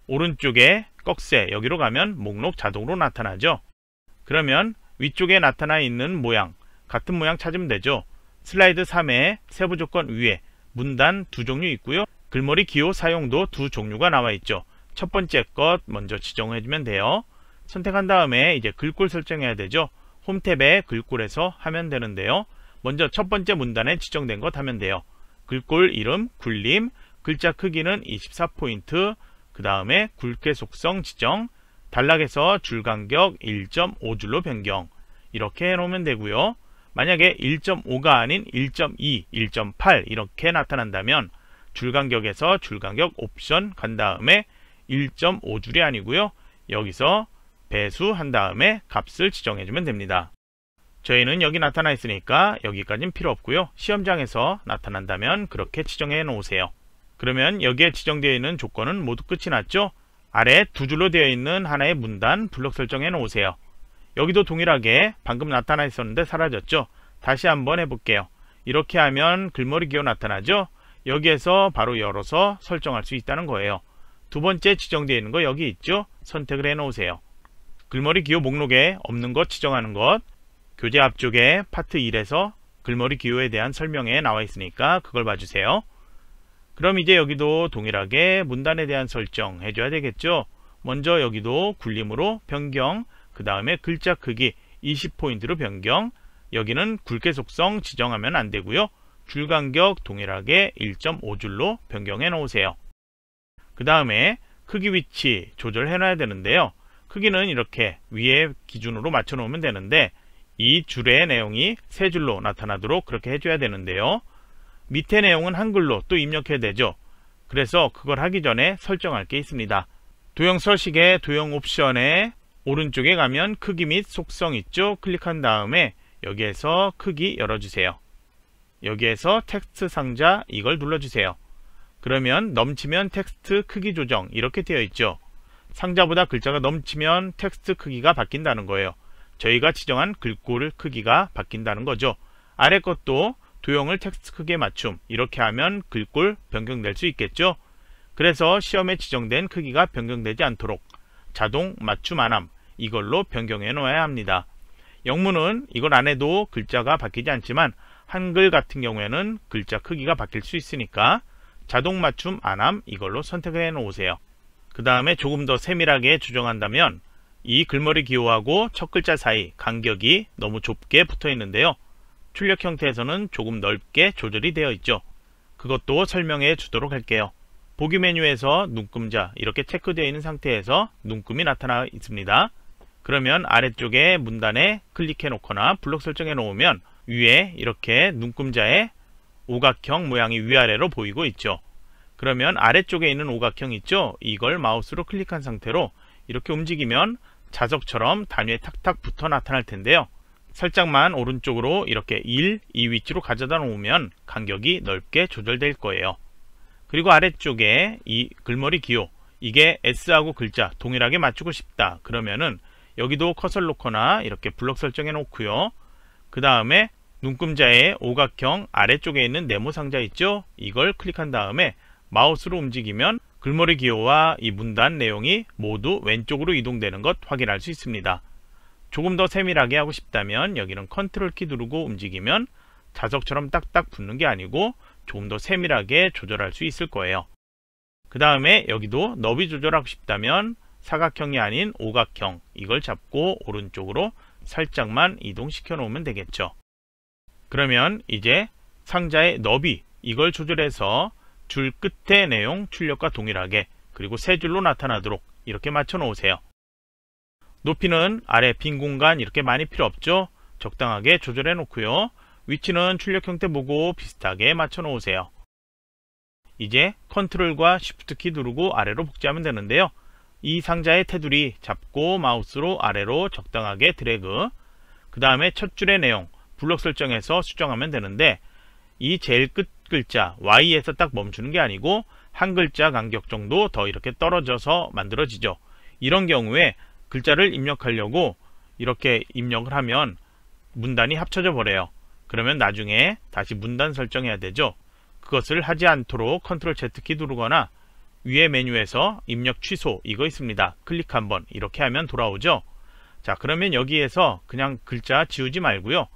오른쪽에 꺽쇠 여기로 가면 목록 자동으로 나타나죠. 그러면 위쪽에 나타나 있는 모양 같은 모양 찾으면 되죠. 슬라이드 3의 세부 조건 위에 문단 두 종류 있고요. 글머리 기호 사용도 두 종류가 나와 있죠. 첫 번째 것 먼저 지정해주면 돼요. 선택한 다음에 이제 글꼴 설정해야 되죠. 홈 탭에 글꼴에서 하면 되는데요. 먼저 첫 번째 문단에 지정된 것 하면 돼요. 글꼴 이름, 굴림, 글자 크기는 24포인트, 그 다음에 굵게 속성 지정, 단락에서 줄 간격 1.5줄로 변경 이렇게 해놓으면 되고요. 만약에 1.5가 아닌 1.2, 1.8 이렇게 나타난다면 줄 간격에서 줄 간격 옵션 간 다음에 1.5줄이 아니고요. 여기서 배수 한 다음에 값을 지정해주면 됩니다. 저희는 여기 나타나 있으니까 여기까지는 필요 없고요. 시험장에서 나타난다면 그렇게 지정해 놓으세요. 그러면 여기에 지정되어 있는 조건은 모두 끝이 났죠? 아래 두 줄로 되어 있는 하나의 문단 블록 설정해 놓으세요. 여기도 동일하게 방금 나타나 있었는데 사라졌죠? 다시 한번 해볼게요. 이렇게 하면 글머리 기호 나타나죠? 여기에서 바로 열어서 설정할 수 있다는 거예요. 두 번째 지정되어 있는 거 여기 있죠? 선택을 해 놓으세요. 글머리 기호 목록에 없는 것 지정하는 것, 교재 앞쪽에 파트 1에서 글머리 기호에 대한 설명에 나와 있으니까 그걸 봐주세요. 그럼 이제 여기도 동일하게 문단에 대한 설정 해줘야 되겠죠? 먼저 여기도 굴림으로 변경, 그 다음에 글자 크기 20포인트로 변경, 여기는 굵게 속성 지정하면 안 되고요. 줄 간격 동일하게 1.5줄로 변경해 놓으세요. 그 다음에 크기 위치 조절해 놔야 되는데요. 크기는 이렇게 위에 기준으로 맞춰 놓으면 되는데 이 줄의 내용이 세 줄로 나타나도록 그렇게 해줘야 되는데요. 밑에 내용은 한글로 또 입력해야 되죠. 그래서 그걸 하기 전에 설정할 게 있습니다. 도형 서식의 도형 옵션에 오른쪽에 가면 크기 및 속성 있죠. 클릭한 다음에 여기에서 크기 열어주세요. 여기에서 텍스트 상자 이걸 눌러주세요. 그러면 넘치면 텍스트 크기 조정 이렇게 되어 있죠. 상자보다 글자가 넘치면 텍스트 크기가 바뀐다는 거예요. 저희가 지정한 글꼴 크기가 바뀐다는 거죠. 아래 것도 도형을 텍스트 크기에 맞춤 이렇게 하면 글꼴 변경될 수 있겠죠. 그래서 시험에 지정된 크기가 변경되지 않도록 자동 맞춤 안함 이걸로 변경해 놓아야 합니다. 영문은 이걸 안 해도 글자가 바뀌지 않지만 한글 같은 경우에는 글자 크기가 바뀔 수 있으니까 자동 맞춤 안함 이걸로 선택해 놓으세요. 그 다음에 조금 더 세밀하게 조정한다면 이 글머리 기호하고 첫 글자 사이 간격이 너무 좁게 붙어 있는데요. 출력 형태에서는 조금 넓게 조절이 되어 있죠. 그것도 설명해 주도록 할게요. 보기 메뉴에서 눈금자 이렇게 체크되어 있는 상태에서 눈금이 나타나 있습니다. 그러면 아래쪽에 문단에 클릭해 놓거나 블록 설정해 놓으면 위에 이렇게 눈금자의 오각형 모양이 위아래로 보이고 있죠. 그러면 아래쪽에 있는 오각형 있죠? 이걸 마우스로 클릭한 상태로 이렇게 움직이면 자석처럼 단위에 탁탁 붙어 나타날 텐데요. 살짝만 오른쪽으로 이렇게 1, 이 위치로 가져다 놓으면 간격이 넓게 조절될 거예요. 그리고 아래쪽에 이 글머리 기호 이게 S하고 글자 동일하게 맞추고 싶다 그러면은 여기도 커서를 놓거나 이렇게 블록 설정해 놓고요. 그 다음에 눈금자의 오각형 아래쪽에 있는 네모 상자 있죠? 이걸 클릭한 다음에 마우스로 움직이면 글머리 기호와 이 문단 내용이 모두 왼쪽으로 이동되는 것 확인할 수 있습니다. 조금 더 세밀하게 하고 싶다면 여기는 컨트롤 키 누르고 움직이면 자석처럼 딱딱 붙는 게 아니고 조금 더 세밀하게 조절할 수 있을 거예요. 그 다음에 여기도 너비 조절하고 싶다면 사각형이 아닌 오각형 이걸 잡고 오른쪽으로 살짝만 이동시켜 놓으면 되겠죠. 그러면 이제 상자의 너비 이걸 조절해서 줄 끝의 내용 출력과 동일하게 그리고 세 줄로 나타나도록 이렇게 맞춰 놓으세요. 높이는 아래 빈 공간 이렇게 많이 필요 없죠. 적당하게 조절해 놓고요. 위치는 출력 형태 보고 비슷하게 맞춰 놓으세요. 이제 컨트롤과 쉬프트 키 누르고 아래로 복제하면 되는데요. 이 상자의 테두리 잡고 마우스로 아래로 적당하게 드래그, 그 다음에 첫 줄의 내용 블록 설정해서 수정하면 되는데 이 제일 끝 글자 Y에서 딱 멈추는 게 아니고 한 글자 간격 정도 더 이렇게 떨어져서 만들어지죠. 이런 경우에 글자를 입력하려고 이렇게 입력을 하면 문단이 합쳐져 버려요. 그러면 나중에 다시 문단 설정해야 되죠. 그것을 하지 않도록 컨트롤 Z키 누르거나 위에 메뉴에서 입력 취소 이거 있습니다. 클릭 한번 이렇게 하면 돌아오죠. 자, 그러면 여기에서 그냥 글자 지우지 말고요.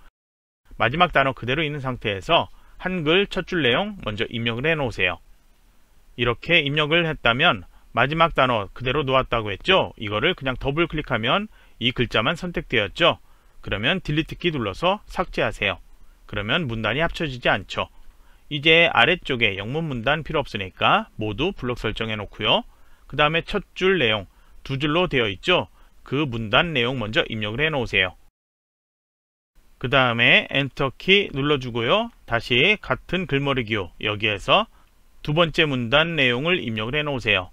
마지막 단어 그대로 있는 상태에서 한글 첫 줄 내용 먼저 입력을 해 놓으세요. 이렇게 입력을 했다면 마지막 단어 그대로 놓았다고 했죠. 이거를 그냥 더블 클릭하면 이 글자만 선택되었죠. 그러면 딜리트 키 눌러서 삭제하세요. 그러면 문단이 합쳐지지 않죠. 이제 아래쪽에 영문 문단 필요 없으니까 모두 블록 설정해 놓고요. 그 다음에 첫 줄 내용 두 줄로 되어 있죠. 그 문단 내용 먼저 입력을 해 놓으세요. 그 다음에 엔터 키 눌러주고요. 다시 같은 글머리 기호 여기에서 두 번째 문단 내용을 입력을 해 놓으세요.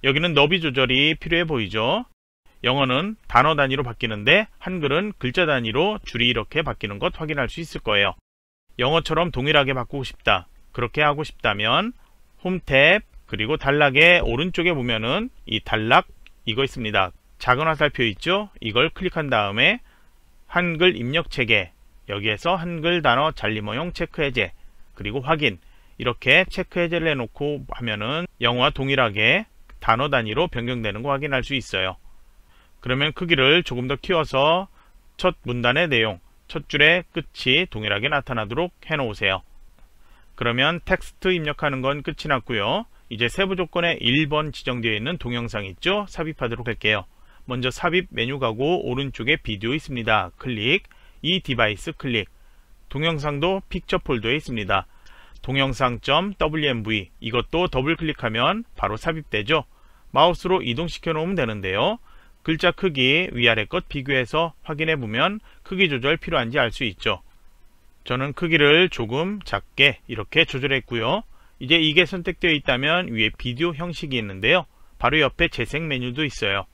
여기는 너비 조절이 필요해 보이죠. 영어는 단어 단위로 바뀌는데 한글은 글자 단위로 줄이 이렇게 바뀌는 것 확인할 수 있을 거예요. 영어처럼 동일하게 바꾸고 싶다. 그렇게 하고 싶다면 홈 탭 그리고 단락의 오른쪽에 보면은 이 단락 이거 있습니다. 작은 화살표 있죠? 이걸 클릭한 다음에 한글 입력 체계 여기에서 한글 단어 잘리모형 체크 해제 그리고 확인 이렇게 체크 해제를 해놓고 하면은 영어와 동일하게 단어 단위로 변경되는 거 확인할 수 있어요. 그러면 크기를 조금 더 키워서 첫 문단의 내용 첫 줄의 끝이 동일하게 나타나도록 해 놓으세요. 그러면 텍스트 입력하는 건 끝이 났고요. 이제 세부 조건에 1번 지정되어 있는 동영상 있죠? 삽입하도록 할게요. 먼저 삽입 메뉴 가고 오른쪽에 비디오 있습니다. 클릭, 이 디바이스 클릭. 동영상도 픽처 폴더에 있습니다. 동영상.wmv 이것도 더블 클릭하면 바로 삽입되죠. 마우스로 이동시켜 놓으면 되는데요. 글자 크기 위아래 것 비교해서 확인해 보면 크기 조절 필요한지 알 수 있죠. 저는 크기를 조금 작게 이렇게 조절했고요. 이제 이게 선택되어 있다면 위에 비디오 형식이 있는데요. 바로 옆에 재생 메뉴도 있어요.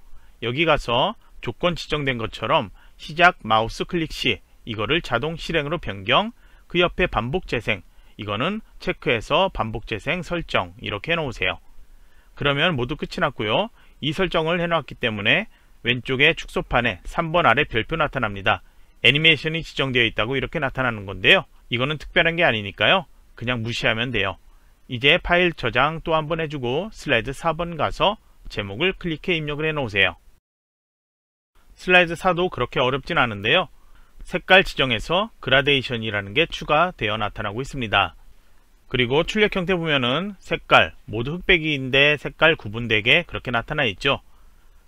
여기 가서 조건 지정된 것처럼 시작 마우스 클릭 시 이거를 자동 실행으로 변경, 그 옆에 반복 재생 이거는 체크해서 반복 재생 설정 이렇게 해놓으세요. 그러면 모두 끝이 났고요. 이 설정을 해놨기 때문에 왼쪽에 축소판에 3번 아래 별표 나타납니다. 애니메이션이 지정되어 있다고 이렇게 나타나는 건데요. 이거는 특별한 게 아니니까요. 그냥 무시하면 돼요. 이제 파일 저장 또 한번 해주고 슬라이드 4번 가서 제목을 클릭해 입력을 해 놓으세요. 슬라이드 4도 그렇게 어렵진 않은데요. 색깔 지정에서 그라데이션이라는 게 추가되어 나타나고 있습니다. 그리고 출력 형태 보면은 색깔 모두 흑백인데 색깔 구분되게 그렇게 나타나 있죠.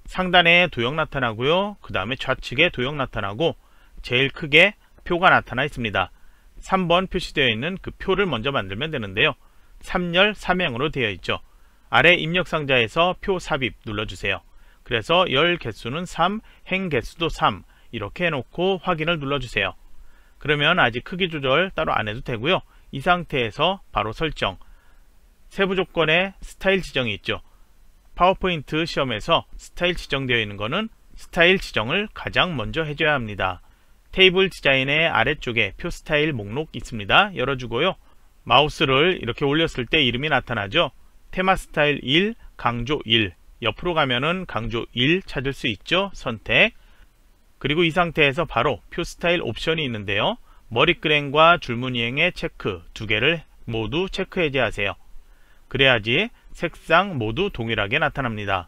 상단에 도형 나타나고요. 그 다음에 좌측에 도형 나타나고 제일 크게 표가 나타나 있습니다. 3번 표시되어 있는 그 표를 먼저 만들면 되는데요. 3열 3행으로 되어 있죠. 아래 입력 상자에서 표 삽입 눌러주세요. 그래서 열 개수는 3, 행 개수도 3 이렇게 해놓고 확인을 눌러주세요. 그러면 아직 크기 조절 따로 안 해도 되고요. 이 상태에서 바로 설정, 세부 조건에 스타일 지정이 있죠. 파워포인트 시험에서 스타일 지정되어 있는 거는 스타일 지정을 가장 먼저 해줘야 합니다. 테이블 디자인의 아래쪽에 표 스타일 목록 있습니다. 열어주고요. 마우스를 이렇게 올렸을 때 이름이 나타나죠. 테마 스타일 1, 강조 1 옆으로 가면은 강조 1 찾을 수 있죠. 선택. 그리고 이 상태에서 바로 표 스타일 옵션이 있는데요. 머리끄랭과 줄무늬행의 체크 두 개를 모두 체크 해제하세요. 그래야지 색상 모두 동일하게 나타납니다.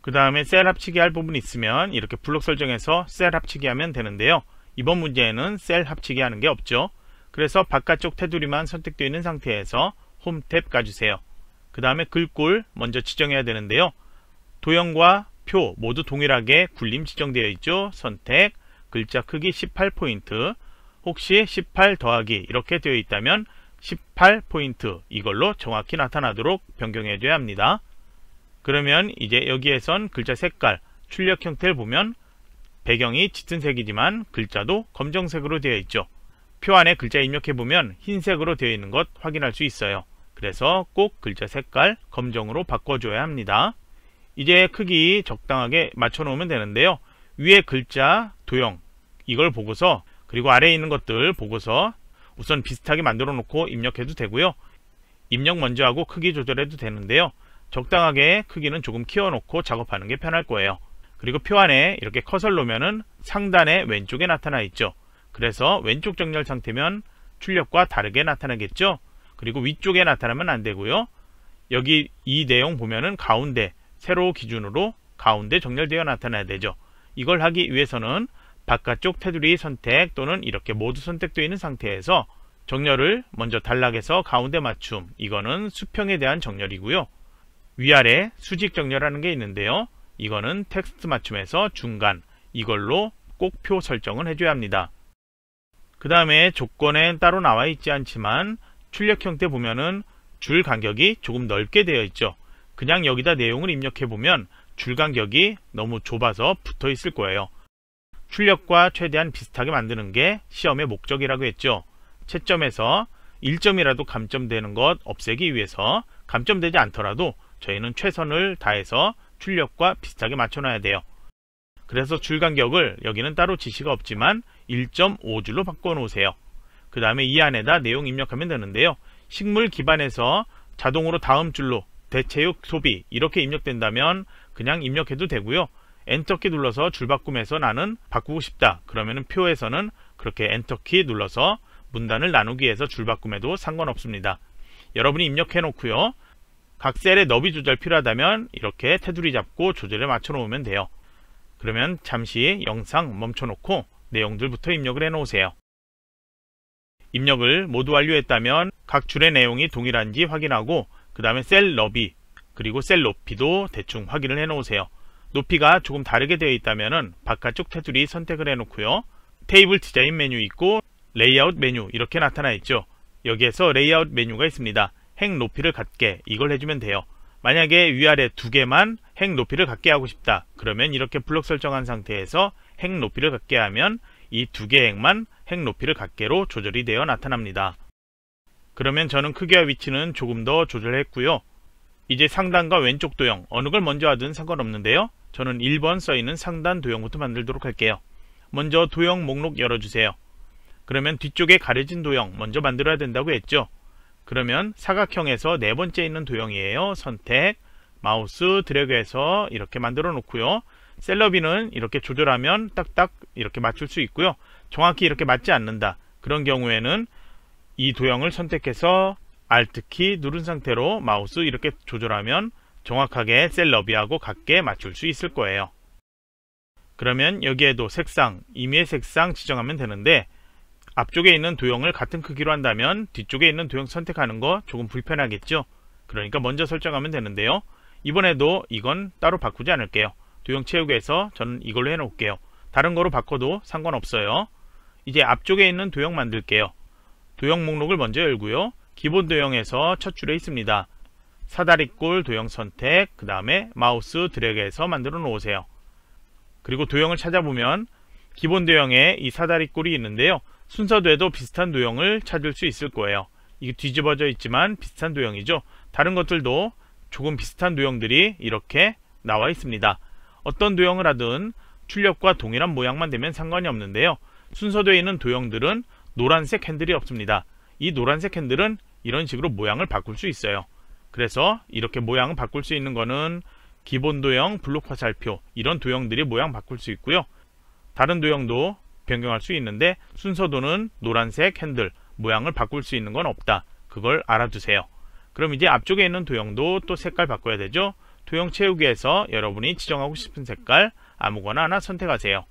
그 다음에 셀 합치기 할 부분 있으면 이렇게 블록 설정해서 셀 합치기 하면 되는데요. 이번 문제에는 셀 합치기 하는 게 없죠. 그래서 바깥쪽 테두리만 선택되어 있는 상태에서 홈 탭 가주세요. 그 다음에 글꼴 먼저 지정해야 되는데요. 도형과 표 모두 동일하게 굴림 지정되어 있죠. 선택, 글자 크기 18포인트, 혹시 18 더하기 이렇게 되어 있다면 18포인트 이걸로 정확히 나타나도록 변경해 줘야 합니다. 그러면 이제 여기에선 글자 색깔, 출력 형태를 보면 배경이 짙은 색이지만 글자도 검정색으로 되어 있죠. 표 안에 글자 입력해 보면 흰색으로 되어 있는 것 확인할 수 있어요. 그래서 꼭 글자 색깔 검정으로 바꿔줘야 합니다. 이제 크기 적당하게 맞춰 놓으면 되는데요. 위에 글자, 도형 이걸 보고서, 그리고 아래에 있는 것들 보고서 우선 비슷하게 만들어 놓고 입력해도 되고요. 입력 먼저 하고 크기 조절해도 되는데요. 적당하게 크기는 조금 키워놓고 작업하는 게 편할 거예요. 그리고 표 안에 이렇게 커서를 놓으면은 상단에 왼쪽에 나타나 있죠. 그래서 왼쪽 정렬 상태면 출력과 다르게 나타나겠죠. 그리고 위쪽에 나타나면 안 되고요. 여기 이 내용 보면은 가운데, 세로 기준으로 가운데 정렬되어 나타나야 되죠. 이걸 하기 위해서는 바깥쪽 테두리 선택 또는 이렇게 모두 선택되어 있는 상태에서 정렬을 먼저 단락에서 가운데 맞춤, 이거는 수평에 대한 정렬이고요. 위아래 수직 정렬하는 게 있는데요. 이거는 텍스트 맞춤에서 중간, 이걸로 꼭 표 설정을 해줘야 합니다. 그 다음에 조건엔 따로 나와 있지 않지만 출력 형태 보면은 줄 간격이 조금 넓게 되어 있죠. 그냥 여기다 내용을 입력해 보면 줄 간격이 너무 좁아서 붙어 있을 거예요. 출력과 최대한 비슷하게 만드는 게 시험의 목적이라고 했죠. 채점에서 1점이라도 감점되는 것 없애기 위해서, 감점되지 않더라도 저희는 최선을 다해서 출력과 비슷하게 맞춰놔야 돼요. 그래서 줄 간격을 여기는 따로 지시가 없지만 1.5줄로 바꿔 놓으세요. 그 다음에 이 안에다 내용 입력하면 되는데요. 식물 기반에서 자동으로 다음 줄로 대체육 소비 이렇게 입력된다면 그냥 입력해도 되고요. 엔터키 눌러서 줄 바꿈에서 나는 바꾸고 싶다 그러면은 표에서는 그렇게 엔터키 눌러서 문단을 나누기 위해서 줄 바꿈해도 상관없습니다. 여러분이 입력해 놓고요. 각 셀의 너비 조절 필요하다면 이렇게 테두리 잡고 조절에 맞춰 놓으면 돼요. 그러면 잠시 영상 멈춰 놓고 내용들부터 입력을 해 놓으세요. 입력을 모두 완료했다면 각 줄의 내용이 동일한지 확인하고 그 다음에 셀 너비 그리고 셀 높이도 대충 확인을 해 놓으세요. 높이가 조금 다르게 되어 있다면 바깥쪽 테두리 선택을 해 놓고요. 테이블 디자인 메뉴 있고 레이아웃 메뉴 이렇게 나타나 있죠. 여기에서 레이아웃 메뉴가 있습니다. 행 높이를 같게 이걸 해주면 돼요. 만약에 위아래 두 개만 행 높이를 같게 하고 싶다 그러면 이렇게 블록 설정한 상태에서 행 높이를 같게 하면 이 두 개 행만 행 높이를 같게로 조절이 되어 나타납니다. 그러면 저는 크기와 위치는 조금 더 조절했고요. 이제 상단과 왼쪽 도형 어느 걸 먼저 하든 상관없는데요. 저는 1번 써있는 상단 도형부터 만들도록 할게요. 먼저 도형 목록 열어주세요. 그러면 뒤쪽에 가려진 도형 먼저 만들어야 된다고 했죠. 그러면 사각형에서 네 번째 있는 도형이에요. 선택, 마우스 드래그해서 이렇게 만들어 놓고요. 셀러비는 이렇게 조절하면 딱딱 이렇게 맞출 수 있고요. 정확히 이렇게 맞지 않는다 그런 경우에는 이 도형을 선택해서 Alt키 누른 상태로 마우스 이렇게 조절하면 정확하게 셀러비하고 같게 맞출 수 있을 거예요. 그러면 여기에도 색상, 임의의 색상 지정하면 되는데 앞쪽에 있는 도형을 같은 크기로 한다면 뒤쪽에 있는 도형 선택하는 거 조금 불편하겠죠. 그러니까 먼저 설정하면 되는데요. 이번에도 이건 따로 바꾸지 않을게요. 도형 채우기에서 저는 이걸로 해놓을게요. 다른 거로 바꿔도 상관없어요. 이제 앞쪽에 있는 도형 만들게요. 도형 목록을 먼저 열고요. 기본 도형에서 첫 줄에 있습니다. 사다리꼴 도형 선택, 그 다음에 마우스 드래그해서 만들어 놓으세요. 그리고 도형을 찾아보면 기본 도형에 이 사다리꼴이 있는데요. 순서대도 비슷한 도형을 찾을 수 있을 거예요. 이게 뒤집어져 있지만 비슷한 도형이죠. 다른 것들도 조금 비슷한 도형들이 이렇게 나와 있습니다. 어떤 도형을 하든 출력과 동일한 모양만 되면 상관이 없는데요. 순서되어 있는 도형들은 노란색 핸들이 없습니다. 이 노란색 핸들은 이런 식으로 모양을 바꿀 수 있어요. 그래서 이렇게 모양을 바꿀 수 있는 거는 기본 도형, 블록 화살표 이런 도형들이 모양 바꿀 수 있고요. 다른 도형도 변경할 수 있는데 순서도는 노란색 핸들, 모양을 바꿀 수 있는 건 없다. 그걸 알아두세요. 그럼 이제 앞쪽에 있는 도형도 또 색깔 바꿔야 되죠. 도형 채우기에서 여러분이 지정하고 싶은 색깔 아무거나 하나 선택하세요.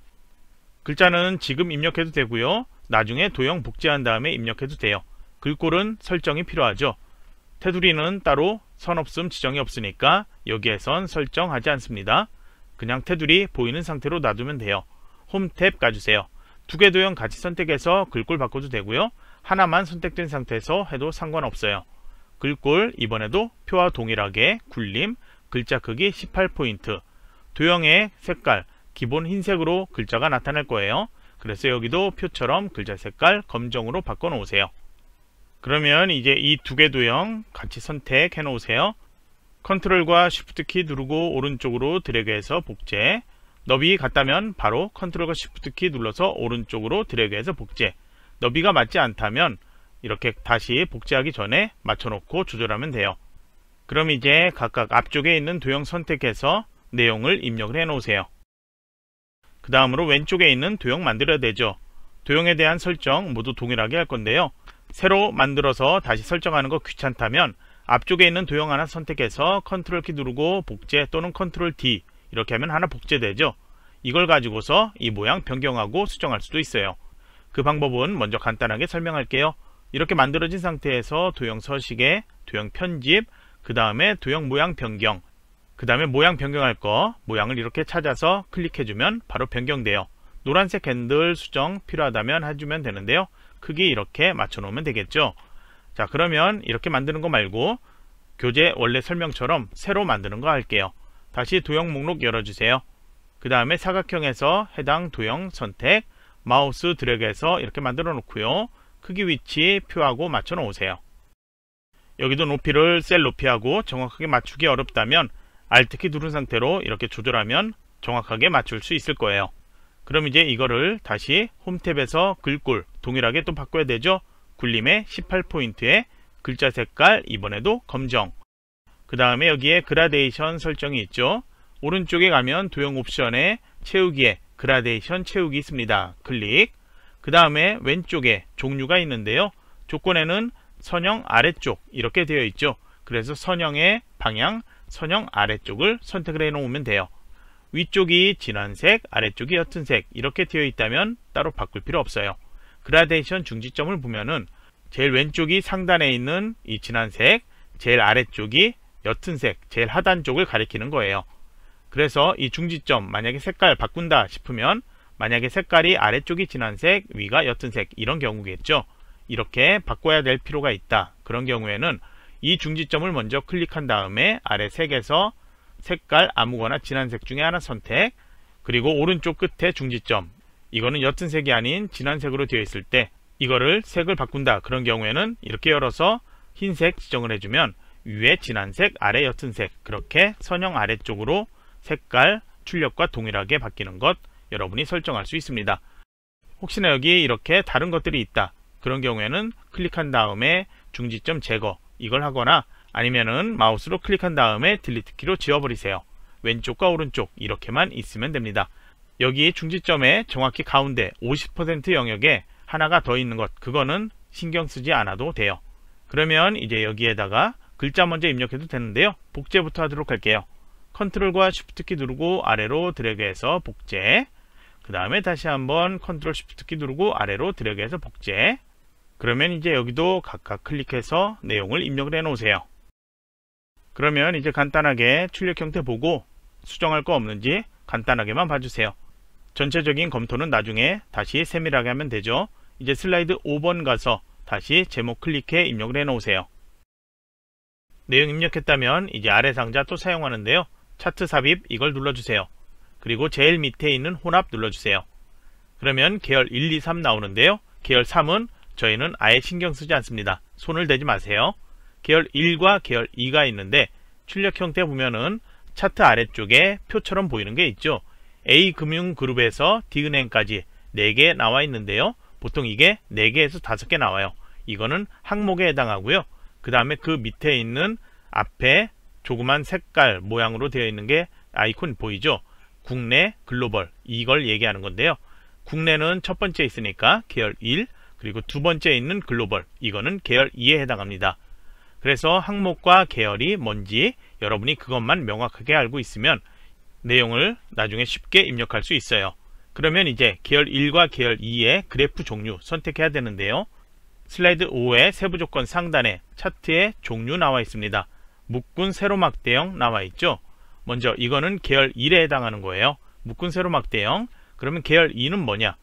글자는 지금 입력해도 되고요. 나중에 도형 복제한 다음에 입력해도 돼요. 글꼴은 설정이 필요하죠. 테두리는 따로 선 없음 지정이 없으니까 여기에선 설정하지 않습니다. 그냥 테두리 보이는 상태로 놔두면 돼요. 홈 탭 가주세요. 두 개 도형 같이 선택해서 글꼴 바꿔도 되고요. 하나만 선택된 상태에서 해도 상관없어요. 글꼴 이번에도 표와 동일하게 굴림, 글자 크기 18포인트, 도형의 색깔 기본 흰색으로 글자가 나타날 거예요. 그래서 여기도 표처럼 글자 색깔 검정으로 바꿔 놓으세요. 그러면 이제 이 두 개 도형 같이 선택해 놓으세요. 컨트롤과 쉬프트 키 누르고 오른쪽으로 드래그해서 복제, 너비 같다면 바로 컨트롤과 쉬프트 키 눌러서 오른쪽으로 드래그해서 복제, 너비가 맞지 않다면 이렇게 다시 복제하기 전에 맞춰놓고 조절하면 돼요. 그럼 이제 각각 앞쪽에 있는 도형 선택해서 내용을 입력을 해 놓으세요. 그 다음으로 왼쪽에 있는 도형 만들어야 되죠. 도형에 대한 설정 모두 동일하게 할 건데요. 새로 만들어서 다시 설정하는 거 귀찮다면 앞쪽에 있는 도형 하나 선택해서 컨트롤 키 누르고 복제 또는 컨트롤 D 이렇게 하면 하나 복제되죠. 이걸 가지고서 이 모양 변경하고 수정할 수도 있어요. 그 방법은 먼저 간단하게 설명할게요. 이렇게 만들어진 상태에서 도형 서식에 도형 편집, 그 다음에 도형 모양 변경, 그 다음에 모양 변경할 거 모양을 이렇게 찾아서 클릭해주면 바로 변경돼요. 노란색 핸들 수정 필요하다면 해주면 되는데요. 크기 이렇게 맞춰놓으면 되겠죠. 자, 그러면 이렇게 만드는 거 말고 교재 원래 설명처럼 새로 만드는 거 할게요. 다시 도형 목록 열어주세요. 그 다음에 사각형에서 해당 도형 선택, 마우스 드래그해서 이렇게 만들어 놓고요. 크기 위치 표하고 맞춰 놓으세요. 여기도 높이를 셀 높이하고 정확하게 맞추기 어렵다면 Alt키 누른 상태로 이렇게 조절하면 정확하게 맞출 수 있을 거예요. 그럼 이제 이거를 다시 홈 탭에서 글꼴 동일하게 또 바꿔야 되죠. 굴림의 18포인트에 글자 색깔 이번에도 검정, 그 다음에 여기에 그라데이션 설정이 있죠. 오른쪽에 가면 도형 옵션에 채우기에 그라데이션 채우기 있습니다. 클릭. 그 다음에 왼쪽에 종류가 있는데요. 조건에는 선형 아래쪽 이렇게 되어 있죠. 그래서 선형의 방향, 선형 아래쪽을 선택을 해 놓으면 돼요. 위쪽이 진한색, 아래쪽이 옅은색 이렇게 되어 있다면 따로 바꿀 필요 없어요. 그라데이션 중지점을 보면은 제일 왼쪽이 상단에 있는 이 진한색, 제일 아래쪽이 옅은색, 제일 하단 쪽을 가리키는 거예요. 그래서 이 중지점 만약에 색깔 바꾼다 싶으면 만약에 색깔이 아래쪽이 진한색, 위가 옅은색 이런 경우겠죠. 이렇게 바꿔야 될 필요가 있다. 그런 경우에는 이 중지점을 먼저 클릭한 다음에 아래 색에서 색깔 아무거나 진한색 중에 하나 선택, 그리고 오른쪽 끝에 중지점, 이거는 옅은색이 아닌 진한색으로 되어 있을 때 이거를 색을 바꾼다. 그런 경우에는 이렇게 열어서 흰색 지정을 해주면 위에 진한색, 아래 옅은색 그렇게 선형 아래쪽으로 색깔 출력과 동일하게 바뀌는 것 여러분이 설정할 수 있습니다. 혹시나 여기 이렇게 다른 것들이 있다. 그런 경우에는 클릭한 다음에 중지점 제거 이걸 하거나 아니면은 마우스로 클릭한 다음에 딜리트 키로 지워버리세요. 왼쪽과 오른쪽 이렇게만 있으면 됩니다. 여기 중지점에 정확히 가운데 50% 영역에 하나가 더 있는 것 그거는 신경 쓰지 않아도 돼요. 그러면 이제 여기에다가 글자 먼저 입력해도 되는데요. 복제부터 하도록 할게요. 컨트롤과 쉬프트 키 누르고 아래로 드래그해서 복제, 그 다음에 다시 한번 컨트롤 쉬프트 키 누르고 아래로 드래그해서 복제. 그러면 이제 여기도 각각 클릭해서 내용을 입력을 해 놓으세요. 그러면 이제 간단하게 출력 형태 보고 수정할 거 없는지 간단하게만 봐주세요. 전체적인 검토는 나중에 다시 세밀하게 하면 되죠. 이제 슬라이드 5번 가서 다시 제목 클릭해 입력을 해 놓으세요. 내용 입력했다면 이제 아래 상자 또 사용하는데요. 차트 삽입 이걸 눌러주세요. 그리고 제일 밑에 있는 혼합 눌러주세요. 그러면 계열 1, 2, 3 나오는데요. 계열 3은 저희는 아예 신경 쓰지 않습니다. 손을 대지 마세요. 계열 1과 계열 2가 있는데 출력 형태 보면은 차트 아래쪽에 표처럼 보이는 게 있죠. A금융그룹에서 D은행까지 4개 나와 있는데요. 보통 이게 4개에서 5개 나와요. 이거는 항목에 해당하고요. 그 다음에 그 밑에 있는 앞에 조그만 색깔 모양으로 되어 있는 게 아이콘 보이죠? 국내, 글로벌 이걸 얘기하는 건데요. 국내는 첫 번째 있으니까 계열 1, 그리고 두 번째 있는 글로벌 이거는 계열 2에 해당합니다. 그래서 항목과 계열이 뭔지 여러분이 그것만 명확하게 알고 있으면 내용을 나중에 쉽게 입력할 수 있어요. 그러면 이제 계열 1과 계열 2의 그래프 종류 선택해야 되는데요. 슬라이드 5의 세부 조건 상단에 차트의 종류 나와 있습니다. 묶은 세로막대형 나와 있죠. 먼저 이거는 계열 1에 해당하는 거예요. 묶은 세로막대형. 그러면 계열 2는 뭐냐?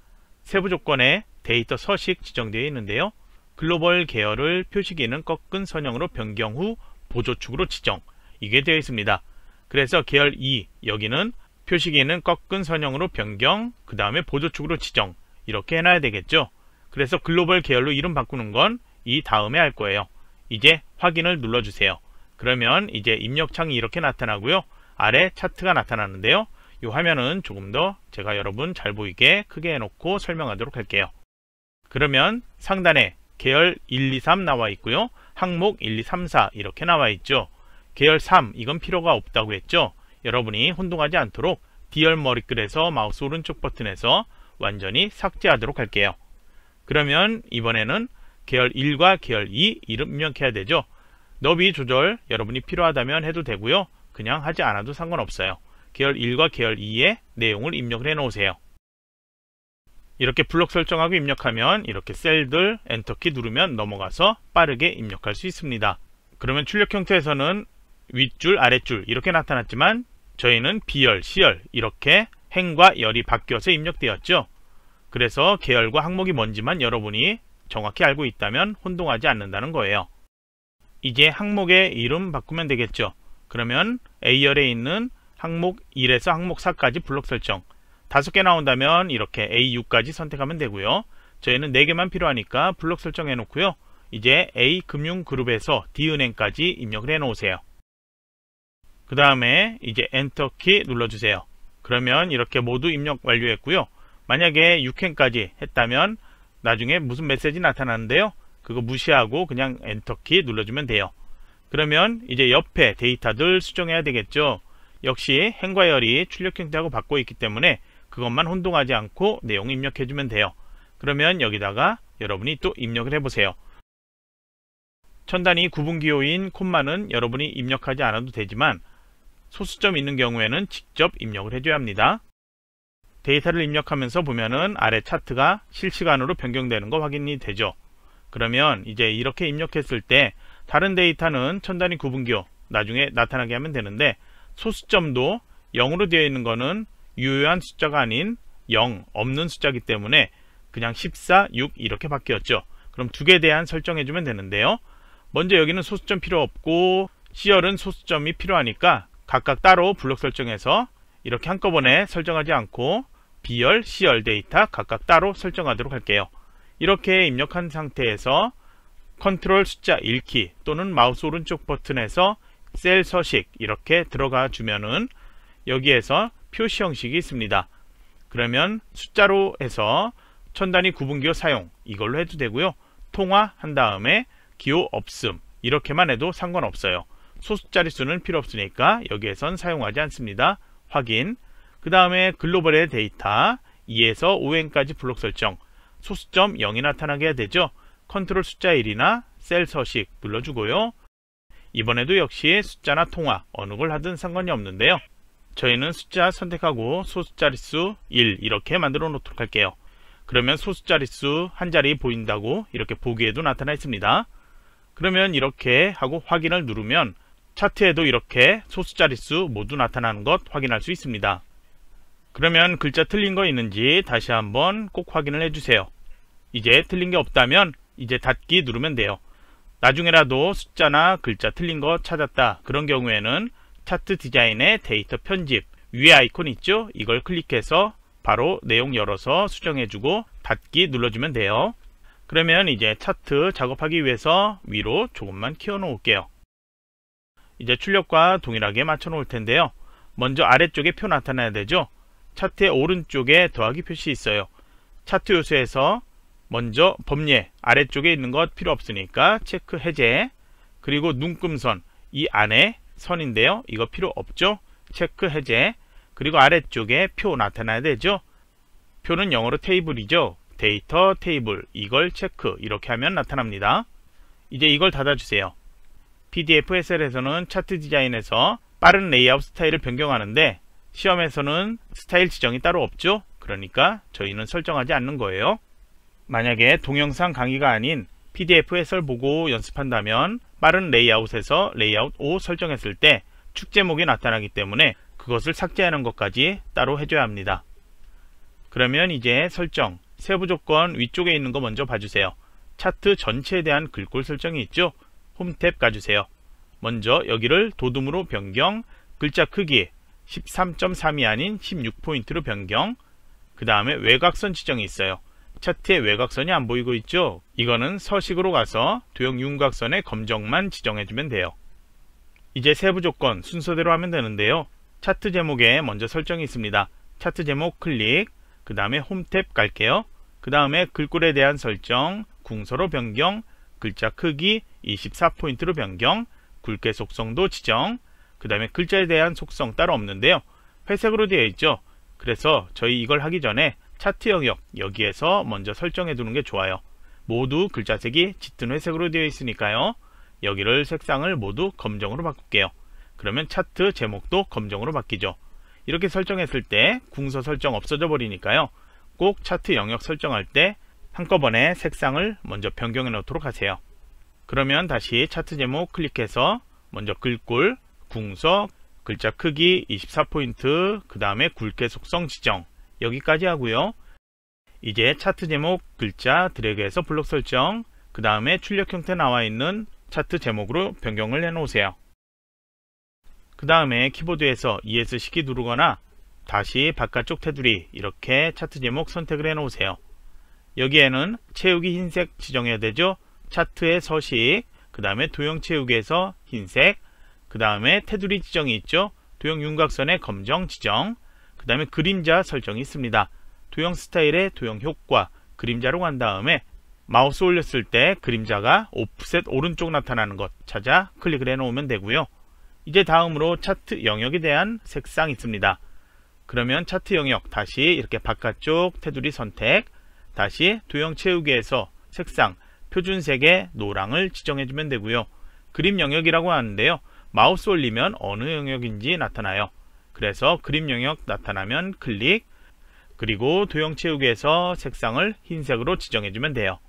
세부 조건에 데이터 서식 지정되어 있는데요. 글로벌 계열을 표시기는 꺾은 선형으로 변경 후 보조축으로 지정. 이게 되어 있습니다. 그래서 계열 2 여기는 표시기는 꺾은 선형으로 변경, 그 다음에 보조축으로 지정. 이렇게 해놔야 되겠죠. 그래서 글로벌 계열로 이름 바꾸는 건 이 다음에 할 거예요. 이제 확인을 눌러주세요. 그러면 이제 입력창이 이렇게 나타나고요. 아래 차트가 나타나는데요. 이 화면은 조금 더 제가 여러분 잘 보이게 크게 해놓고 설명하도록 할게요. 그러면 상단에 계열 1, 2, 3 나와 있고요. 항목 1, 2, 3, 4 이렇게 나와 있죠. 계열 3 이건 필요가 없다고 했죠. 여러분이 혼동하지 않도록 D열 머리글에서 마우스 오른쪽 버튼에서 완전히 삭제하도록 할게요. 그러면 이번에는 계열 1과 계열 2 이름 입력해야 되죠. 너비 조절 여러분이 필요하다면 해도 되고요. 그냥 하지 않아도 상관없어요. 계열 1과 계열 2의 내용을 입력을 해 놓으세요. 이렇게 블록 설정하고 입력하면 이렇게 셀들 엔터키 누르면 넘어가서 빠르게 입력할 수 있습니다. 그러면 출력 형태에서는 윗줄 아랫줄 이렇게 나타났지만 저희는 B열, C열 이렇게 행과 열이 바뀌어서 입력되었죠. 그래서 계열과 항목이 뭔지만 여러분이 정확히 알고 있다면 혼동하지 않는다는 거예요. 이제 항목의 이름 바꾸면 되겠죠. 그러면 A열에 있는 항목 1에서 항목 4까지 블록 설정 5개 나온다면 이렇게 A6까지 선택하면 되고요. 저희는 4개만 필요하니까 블록 설정해 놓고요. 이제 A금융그룹에서 D은행까지 입력을 해 놓으세요. 그 다음에 이제 엔터키 눌러주세요. 그러면 이렇게 모두 입력 완료했고요. 만약에 6행까지 했다면 나중에 무슨 메시지 나타나는데요. 그거 무시하고 그냥 엔터키 눌러주면 돼요. 그러면 이제 옆에 데이터들 수정해야 되겠죠. 역시 행과 열이 출력 형태하고 바꿔 있기 때문에 그것만 혼동하지 않고 내용 입력해주면 돼요. 그러면 여기다가 여러분이 또 입력을 해보세요. 첨단위 구분기호인 콤마는 여러분이 입력하지 않아도 되지만 소수점 있는 경우에는 직접 입력을 해줘야 합니다. 데이터를 입력하면서 보면은 아래 차트가 실시간으로 변경되는 거 확인이 되죠. 그러면 이제 이렇게 입력했을 때 다른 데이터는 첨단위 구분기호 나중에 나타나게 하면 되는데 소수점도 0으로 되어 있는 거는 유효한 숫자가 아닌 0 없는 숫자이기 때문에 그냥 14, 6 이렇게 바뀌었죠. 그럼 두 개에 대한 설정해주면 되는데요. 먼저 여기는 소수점 필요 없고 C열은 소수점이 필요하니까 각각 따로 블록 설정해서 이렇게 한꺼번에 설정하지 않고 B열, C열 데이터 각각 따로 설정하도록 할게요. 이렇게 입력한 상태에서 컨트롤 숫자 1키 또는 마우스 오른쪽 버튼에서 셀 서식 이렇게 들어가 주면은 여기에서 표시 형식이 있습니다. 그러면 숫자로 해서 첨단위 구분기호 사용 이걸로 해도 되고요. 통화 한 다음에 기호 없음 이렇게만 해도 상관없어요. 소수자릿수는 필요 없으니까 여기에선 사용하지 않습니다. 확인. 그 다음에 글로벌의 데이터 2에서 5행까지 블록 설정 소수점 0이 나타나게 해야 되죠. 컨트롤 숫자 1이나 셀 서식 눌러주고요. 이번에도 역시 숫자나 통화 어느 걸 하든 상관이 없는데요. 저희는 숫자 선택하고 소수자릿수 1 이렇게 만들어 놓도록 할게요. 그러면 소수자릿수 한 자리 보인다고 이렇게 보기에도 나타나 있습니다. 그러면 이렇게 하고 확인을 누르면 차트에도 이렇게 소수자릿수 모두 나타나는 것 확인할 수 있습니다. 그러면 글자 틀린 거 있는지 다시 한번 꼭 확인을 해주세요. 이제 틀린 게 없다면 이제 닫기 누르면 돼요. 나중에라도 숫자나 글자 틀린 거 찾았다 그런 경우에는 차트 디자인의 데이터 편집 위에 아이콘 있죠? 이걸 클릭해서 바로 내용 열어서 수정해주고 닫기 눌러주면 돼요. 그러면 이제 차트 작업하기 위해서 위로 조금만 키워 놓을게요. 이제 출력과 동일하게 맞춰 놓을 텐데요. 먼저 아래쪽에 표 나타나야 되죠. 차트의 오른쪽에 더하기 표시 있어요. 차트 요소에서 먼저 범례 아래쪽에 있는 것 필요 없으니까 체크 해제 그리고 눈금선 이 안에 선인데요. 이거 필요 없죠. 체크 해제 그리고 아래쪽에 표 나타나야 되죠. 표는 영어로 테이블이죠. 데이터 테이블 이걸 체크 이렇게 하면 나타납니다. 이제 이걸 닫아주세요. PDF SL에서는 차트 디자인에서 빠른 레이아웃 스타일을 변경하는데 시험에서는 스타일 지정이 따로 없죠. 그러니까 저희는 설정하지 않는 거예요. 만약에 동영상 강의가 아닌 PDF 해설 보고 연습한다면 빠른 레이아웃에서 레이아웃 5 설정했을 때 축 제목이 나타나기 때문에 그것을 삭제하는 것까지 따로 해줘야 합니다. 그러면 이제 설정, 세부 조건 위쪽에 있는 거 먼저 봐주세요. 차트 전체에 대한 글꼴 설정이 있죠? 홈 탭 가주세요. 먼저 여기를 도둠으로 변경, 글자 크기 13.3이 아닌 16포인트로 변경, 그 다음에 외곽선 지정이 있어요. 차트에 외곽선이 안 보이고 있죠? 이거는 서식으로 가서 도형 윤곽선의 검정만 지정해주면 돼요. 이제 세부 조건 순서대로 하면 되는데요. 차트 제목에 먼저 설정이 있습니다. 차트 제목 클릭, 그 다음에 홈 탭 갈게요. 그 다음에 글꼴에 대한 설정, 궁서로 변경, 글자 크기 24포인트로 변경, 굵게 속성도 지정, 그 다음에 글자에 대한 속성 따로 없는데요. 회색으로 되어 있죠. 그래서 저희 이걸 하기 전에 차트 영역 여기에서 먼저 설정해 두는 게 좋아요. 모두 글자색이 짙은 회색으로 되어 있으니까요. 여기를 색상을 모두 검정으로 바꿀게요. 그러면 차트 제목도 검정으로 바뀌죠. 이렇게 설정했을 때 궁서 설정 없어져 버리니까요. 꼭 차트 영역 설정할 때 한꺼번에 색상을 먼저 변경해 놓도록 하세요. 그러면 다시 차트 제목 클릭해서 먼저 글꼴, 궁서, 글자 크기 24포인트, 그 다음에 굵게 속성 지정 여기까지 하고요. 이제 차트 제목 글자 드래그해서 블록 설정, 그 다음에 출력 형태 나와 있는 차트 제목으로 변경을 해 놓으세요. 그 다음에 키보드에서 ESC 키 누르거나 다시 바깥쪽 테두리 이렇게 차트 제목 선택을 해 놓으세요. 여기에는 채우기 흰색 지정해야 되죠. 차트의 서식, 그 다음에 도형 채우기에서 흰색, 그 다음에 테두리 지정이 있죠. 도형 윤곽선의 검정 지정, 그 다음에 그림자 설정이 있습니다. 도형 스타일의 도형 효과, 그림자로 간 다음에 마우스 올렸을 때 그림자가 오프셋 오른쪽 나타나는 것 찾아 클릭을 해 놓으면 되고요. 이제 다음으로 차트 영역에 대한 색상 있습니다. 그러면 차트 영역 다시 이렇게 바깥쪽 테두리 선택, 다시 도형 채우기에서 색상 표준색의 노랑을 지정해 주면 되고요. 그림 영역이라고 하는데요. 마우스 올리면 어느 영역인지 나타나요. 그래서 그림 영역 나타나면 클릭, 그리고 도형 채우기에서 색상을 흰색으로 지정해 주면 돼요.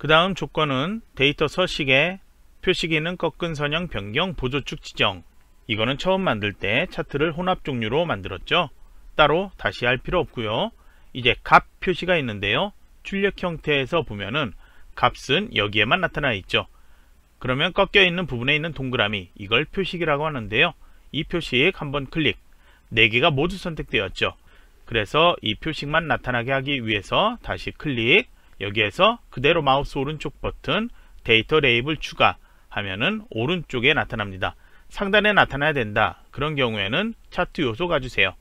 그 다음 조건은 데이터 서식에 표시기는 꺾은 선형 변경 보조축 지정. 이거는 처음 만들 때 차트를 혼합 종류로 만들었죠. 따로 다시 할 필요 없고요. 이제 값 표시가 있는데요. 출력 형태에서 보면은 값은 여기에만 나타나 있죠. 그러면 꺾여 있는 부분에 있는 동그라미, 이걸 표식이라고 하는데요. 이 표식 한번 클릭, 4개가 모두 선택되었죠. 그래서 이 표식만 나타나게 하기 위해서 다시 클릭, 여기에서 그대로 마우스 오른쪽 버튼 데이터 레이블 추가 하면은 오른쪽에 나타납니다. 상단에 나타나야 된다. 그런 경우에는 차트 요소 가주세요.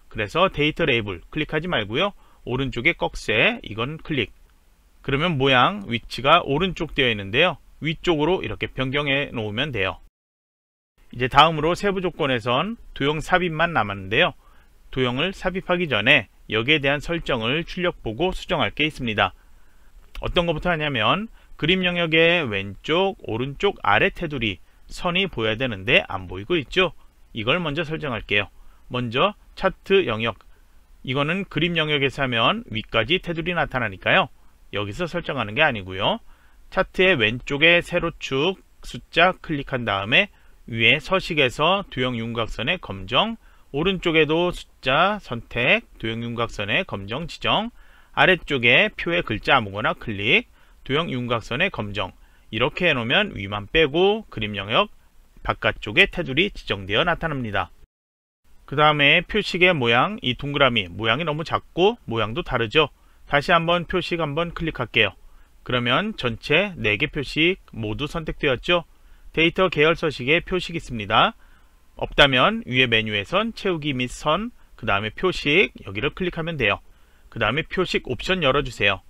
그래서 데이터 레이블 클릭하지 말고요. 오른쪽에 꺽쇠, 이건 클릭. 그러면 모양 위치가 오른쪽 되어 있는데요. 위쪽으로 이렇게 변경해 놓으면 돼요. 이제 다음으로 세부 조건에선 도형 삽입만 남았는데요. 도형을 삽입하기 전에 여기에 대한 설정을 출력 보고 수정할 게 있습니다. 어떤 것부터 하냐면 그림 영역의 왼쪽, 오른쪽, 아래 테두리 선이 보여야 되는데 안 보이고 있죠. 이걸 먼저 설정할게요. 먼저 차트 영역, 이거는 그림 영역에서 하면 위까지 테두리 나타나니까요. 여기서 설정하는 게 아니고요. 차트의 왼쪽에 세로축 숫자 클릭한 다음에 위에 서식에서 도형 윤곽선의 검정, 오른쪽에도 숫자 선택, 도형 윤곽선의 검정 지정, 아래쪽에 표의 글자 아무거나 클릭, 도형 윤곽선의 검정. 이렇게 해놓으면 위만 빼고 그림 영역 바깥쪽에 테두리 지정되어 나타납니다. 그 다음에 표식의 모양, 이 동그라미 모양이 너무 작고 모양도 다르죠. 다시 한번 표식 한번 클릭할게요. 그러면 전체 4개 표식 모두 선택되었죠. 데이터 계열 서식에 표식이 있습니다. 없다면 위에 메뉴에선 채우기 및 선, 그 다음에 표식 여기를 클릭하면 돼요. 그 다음에 표식 옵션 열어주세요.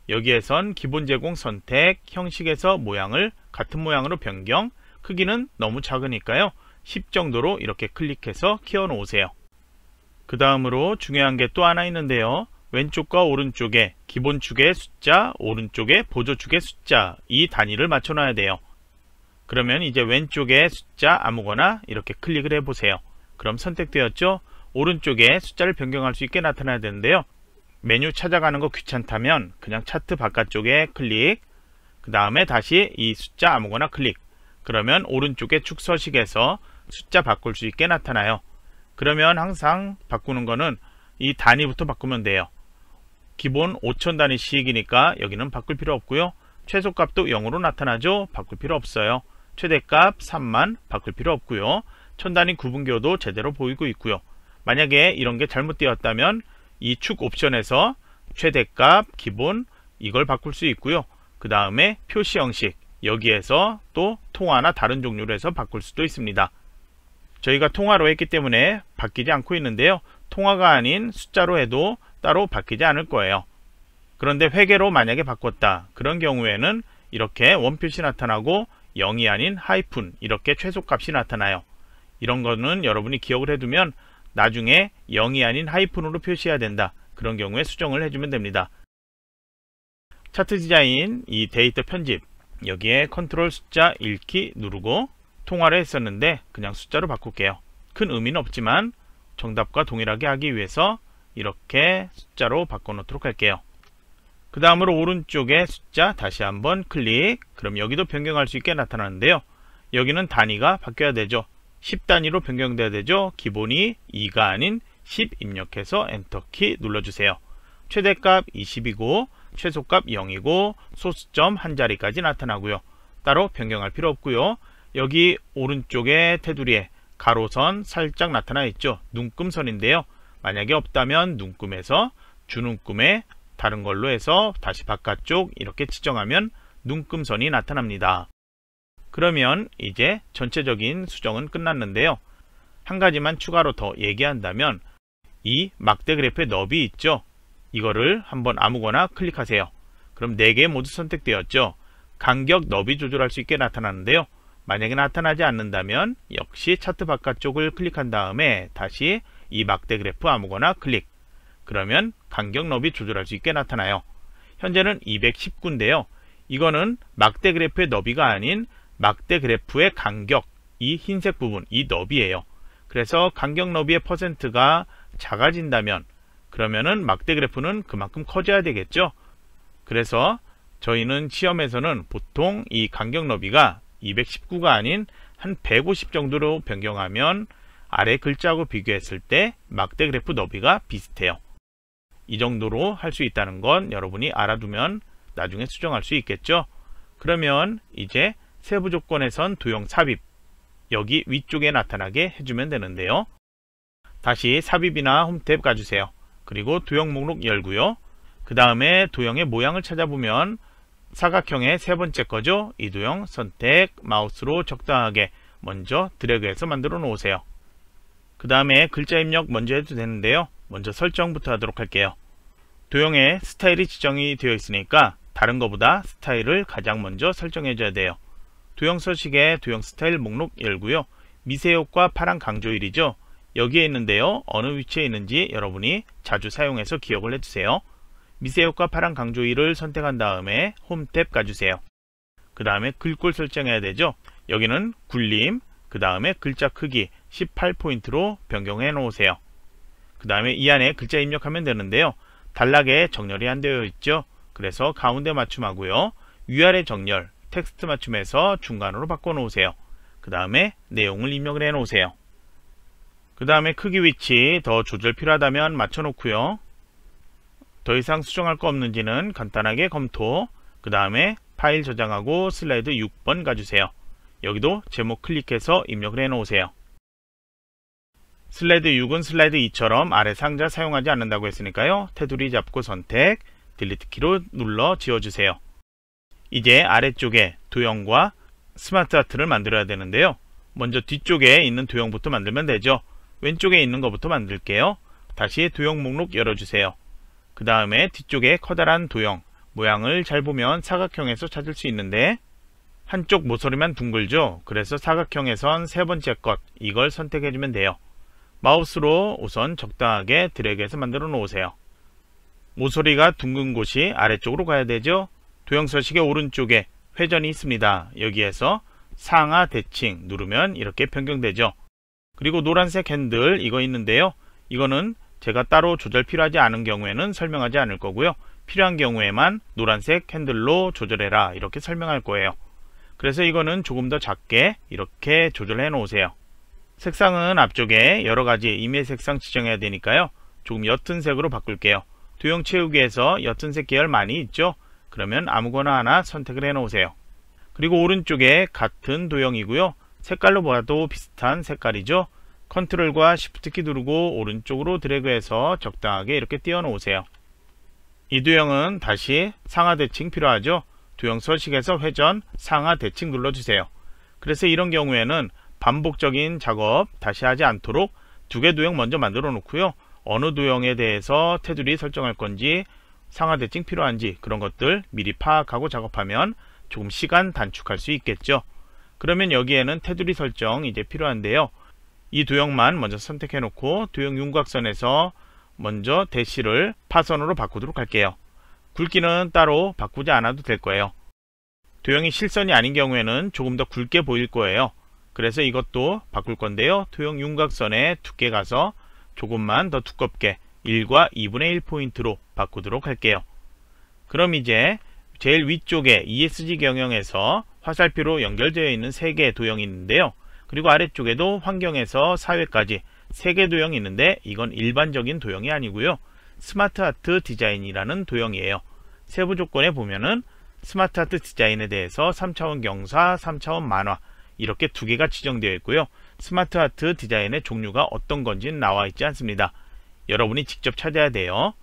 여기에선 기본 제공 선택, 형식에서 모양을 같은 모양으로 변경, 크기는 너무 작으니까요. 10 정도로 이렇게 클릭해서 키워 놓으세요. 그 다음으로 중요한 게 또 하나 있는데요. 왼쪽과 오른쪽에 기본축의 숫자, 오른쪽에 보조축의 숫자, 이 단위를 맞춰 놔야 돼요. 그러면 이제 왼쪽에 숫자 아무거나 이렇게 클릭을 해보세요. 그럼 선택되었죠? 오른쪽에 숫자를 변경할 수 있게 나타나야 되는데요. 메뉴 찾아가는 거 귀찮다면 그냥 차트 바깥쪽에 클릭, 그 다음에 다시 이 숫자 아무거나 클릭. 그러면 오른쪽에 축 서식에서 숫자 바꿀 수 있게 나타나요. 그러면 항상 바꾸는 거는 이 단위부터 바꾸면 돼요. 기본 5000 단위씩이니까 여기는 바꿀 필요 없고요. 최소값도 0으로 나타나죠. 바꿀 필요 없어요. 최대값 3만 바꿀 필요 없고요. 1000 단위 구분교도 제대로 보이고 있고요. 만약에 이런 게 잘못되었다면 이 축 옵션에서 최대값, 기본 이걸 바꿀 수 있고요. 그 다음에 표시 형식 여기에서 또 통화나 다른 종류로 해서 바꿀 수도 있습니다. 저희가 통화로 했기 때문에 바뀌지 않고 있는데요. 통화가 아닌 숫자로 해도 따로 바뀌지 않을 거예요. 그런데 회계로 만약에 바꿨다. 그런 경우에는 이렇게 원표시 나타나고 0이 아닌 하이픈 이렇게 최소값이 나타나요. 이런 거는 여러분이 기억을 해두면 나중에 0이 아닌 하이픈으로 표시해야 된다. 그런 경우에 수정을 해주면 됩니다. 차트 디자인, 이 데이터 편집 여기에 컨트롤 숫자 1키 누르고 통화를 했었는데 그냥 숫자로 바꿀게요. 큰 의미는 없지만 정답과 동일하게 하기 위해서 이렇게 숫자로 바꿔놓도록 할게요. 그 다음으로 오른쪽에 숫자 다시 한번 클릭. 그럼 여기도 변경할 수 있게 나타나는데요. 여기는 단위가 바뀌어야 되죠. 10단위로 변경돼야 되죠. 기본이 2가 아닌 10 입력해서 엔터키 눌러주세요. 최대값 20이고 최소값 0이고 소수점 한 자리까지 나타나고요. 따로 변경할 필요 없고요. 여기 오른쪽에 테두리에 가로선 살짝 나타나 있죠. 눈금선인데요. 만약에 없다면 눈금에서 주눈금에 다른 걸로 해서 다시 바깥쪽 이렇게 지정하면 눈금선이 나타납니다. 그러면 이제 전체적인 수정은 끝났는데요. 한 가지만 추가로 더 얘기한다면 이 막대 그래프의 너비 있죠. 이거를 한번 아무거나 클릭하세요. 그럼 4개 모두 선택되었죠. 간격 너비 조절할 수 있게 나타나는데요. 만약에 나타나지 않는다면 역시 차트 바깥쪽을 클릭한 다음에 다시 이 막대 그래프 아무거나 클릭. 그러면 간격 너비 조절할 수 있게 나타나요. 현재는 219인데요. 이거는 막대 그래프의 너비가 아닌 막대 그래프의 간격, 이 흰색 부분, 이 너비예요. 그래서 간격 너비의 퍼센트가 작아진다면 그러면은 막대 그래프는 그만큼 커져야 되겠죠. 그래서 저희는 시험에서는 보통 이 간격 너비가 219가 아닌 한 150 정도로 변경하면 아래 글자하고 비교했을 때 막대 그래프 너비가 비슷해요. 이 정도로 할 수 있다는 건 여러분이 알아두면 나중에 수정할 수 있겠죠. 그러면 이제 세부 조건에선 도형 삽입 여기 위쪽에 나타나게 해주면 되는데요. 다시 삽입이나 홈탭 가주세요. 그리고 도형 목록 열고요. 그 다음에 도형의 모양을 찾아보면 사각형의 세 번째 거죠. 이 도형 선택 마우스로 적당하게 먼저 드래그해서 만들어 놓으세요. 그 다음에 글자 입력 먼저 해도 되는데요. 먼저 설정부터 하도록 할게요. 도형에 스타일이 지정이 되어 있으니까 다른 것보다 스타일을 가장 먼저 설정해 줘야 돼요. 도형 서식에 도형 스타일 목록 열고요. 미세효과 파란 강조일이죠. 여기에 있는데요. 어느 위치에 있는지 여러분이 자주 사용해서 기억을 해주세요. 미세효과 파란 강조일을 선택한 다음에 홈탭 가주세요. 그 다음에 글꼴 설정해야 되죠. 여기는 굴림, 그 다음에 글자 크기 18포인트로 변경해 놓으세요. 그 다음에 이 안에 글자 입력하면 되는데요. 단락에 정렬이 안 되어 있죠. 그래서 가운데 맞춤하고요. 위아래 정렬, 텍스트 맞춤해서 중간으로 바꿔 놓으세요. 그 다음에 내용을 입력을 해 놓으세요. 그 다음에 크기 위치 더 조절 필요하다면 맞춰 놓고요. 더 이상 수정할 거 없는지는 간단하게 검토. 그 다음에 파일 저장하고 슬라이드 6번 가주세요. 여기도 제목 클릭해서 입력을 해 놓으세요. 슬라이드 6은 슬라이드 2처럼 아래 상자 사용하지 않는다고 했으니까요. 테두리 잡고 선택, 딜리트 키로 눌러 지워주세요. 이제 아래쪽에 도형과 스마트 아트를 만들어야 되는데요. 먼저 뒤쪽에 있는 도형부터 만들면 되죠. 왼쪽에 있는 것부터 만들게요. 다시 도형 목록 열어주세요. 그 다음에 뒤쪽에 커다란 도형, 모양을 잘 보면 사각형에서 찾을 수 있는데 한쪽 모서리만 둥글죠. 그래서 사각형에선 세 번째 것, 이걸 선택해주면 돼요. 마우스로 우선 적당하게 드래그해서 만들어 놓으세요. 모서리가 둥근 곳이 아래쪽으로 가야 되죠. 도형 서식의 오른쪽에 회전이 있습니다. 여기에서 상하 대칭 누르면 이렇게 변경되죠. 그리고 노란색 핸들 이거 있는데요. 이거는 제가 따로 조절 필요하지 않은 경우에는 설명하지 않을 거고요. 필요한 경우에만 노란색 핸들로 조절해라 이렇게 설명할 거예요. 그래서 이거는 조금 더 작게 이렇게 조절해 놓으세요. 색상은 앞쪽에 여러가지 이미지 색상 지정해야 되니까요. 조금 옅은 색으로 바꿀게요. 도형 채우기에서 옅은 색 계열 많이 있죠. 그러면 아무거나 하나 선택을 해 놓으세요. 그리고 오른쪽에 같은 도형이고요. 색깔로 봐도 비슷한 색깔이죠. 컨트롤과 쉬프트 키 누르고 오른쪽으로 드래그해서 적당하게 이렇게 띄워 놓으세요. 이 도형은 다시 상하 대칭 필요하죠. 도형 서식에서 회전, 상하 대칭 눌러주세요. 그래서 이런 경우에는 반복적인 작업 다시 하지 않도록 두 개 도형 먼저 만들어 놓고요. 어느 도형에 대해서 테두리 설정할 건지 상하 대칭 필요한지 그런 것들 미리 파악하고 작업하면 조금 시간 단축할 수 있겠죠. 그러면 여기에는 테두리 설정 이제 필요한데요. 이 도형만 먼저 선택해 놓고 도형 윤곽선에서 먼저 대시를 파선으로 바꾸도록 할게요. 굵기는 따로 바꾸지 않아도 될 거예요. 도형이 실선이 아닌 경우에는 조금 더 굵게 보일 거예요. 그래서 이것도 바꿀 건데요. 도형 윤곽선의 두께 가서 조금만 더 두껍게 1과 2분의 1포인트로 바꾸도록 할게요. 그럼 이제 제일 위쪽에 ESG 경영에서 화살표로 연결되어 있는 3개의 도형이 있는데요. 그리고 아래쪽에도 환경에서 사회까지 3개 도형이 있는데 이건 일반적인 도형이 아니고요. 스마트 아트 디자인이라는 도형이에요. 세부 조건에 보면은 스마트 아트 디자인에 대해서 3차원 경사, 3차원 만화 이렇게 두 개가 지정되어 있고요. 스마트 아트 디자인의 종류가 어떤 건지는 나와 있지 않습니다. 여러분이 직접 찾아야 돼요.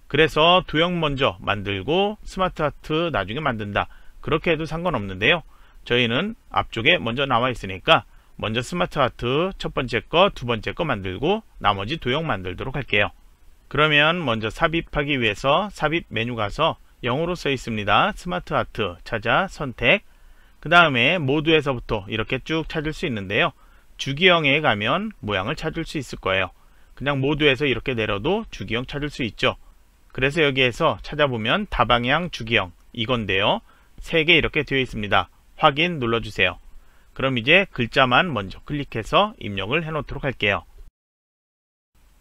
그래서 도형 먼저 만들고 스마트 아트 나중에 만든다. 그렇게 해도 상관없는데요. 저희는 앞쪽에 먼저 나와 있으니까 먼저 스마트 아트 첫 번째 거, 두 번째 거 만들고 나머지 도형 만들도록 할게요. 그러면 먼저 삽입하기 위해서 삽입 메뉴 가서 0으로 써 있습니다. 스마트 아트 찾아 선택. 그 다음에 모두에서부터 이렇게 쭉 찾을 수 있는데요. 주기형에 가면 모양을 찾을 수 있을 거예요. 그냥 모두에서 이렇게 내려도 주기형 찾을 수 있죠. 그래서 여기에서 찾아보면 다방향 주기형 이건데요. 3개 이렇게 되어 있습니다. 확인 눌러주세요. 그럼 이제 글자만 먼저 클릭해서 입력을 해 놓도록 할게요.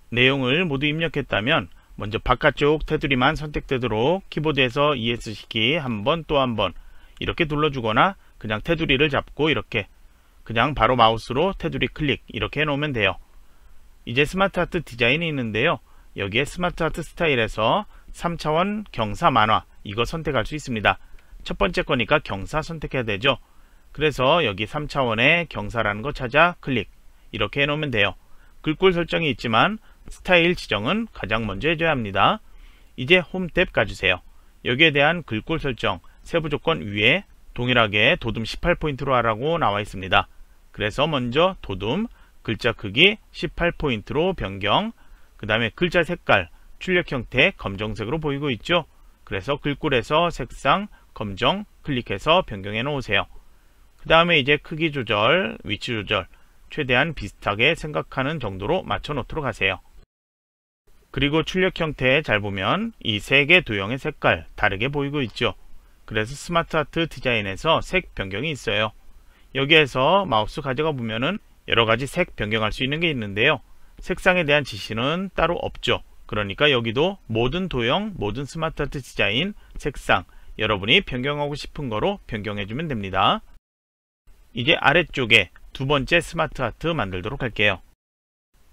내용을 모두 입력했다면 먼저 바깥쪽 테두리만 선택되도록 키보드에서 ESC 한 번 또 한 번 이렇게 눌러주거나 그냥 테두리를 잡고 이렇게 그냥 바로 마우스로 테두리 클릭 이렇게 해놓으면 돼요. 이제 스마트 아트 디자인이 있는데요. 여기에 스마트 아트 스타일에서 3차원 경사 만화 이거 선택할 수 있습니다. 첫 번째 거니까 경사 선택해야 되죠. 그래서 여기 3차원의 경사라는 거 찾아 클릭 이렇게 해놓으면 돼요. 글꼴 설정이 있지만 스타일 지정은 가장 먼저 해줘야 합니다. 이제 홈 탭 가주세요. 여기에 대한 글꼴 설정 세부 조건 위에 동일하게 도둠 18포인트로 하라고 나와 있습니다. 그래서 먼저 도둠 글자 크기 18포인트로 변경, 그 다음에 글자 색깔 출력 형태 검정색으로 보이고 있죠. 그래서 글꼴에서 색상 검정 클릭해서 변경해 놓으세요. 그 다음에 이제 크기 조절, 위치 조절 최대한 비슷하게 생각하는 정도로 맞춰 놓도록 하세요. 그리고 출력 형태 잘 보면 이 3개 도형의 색깔 다르게 보이고 있죠. 그래서 스마트 아트 디자인에서 색 변경이 있어요. 여기에서 마우스 가져가 보면은 여러가지 색 변경할 수 있는 게 있는데요. 색상에 대한 지시는 따로 없죠. 그러니까 여기도 모든 도형, 모든 스마트 아트 디자인, 색상 여러분이 변경하고 싶은 거로 변경해주면 됩니다. 이제 아래쪽에 두 번째 스마트 아트 만들도록 할게요.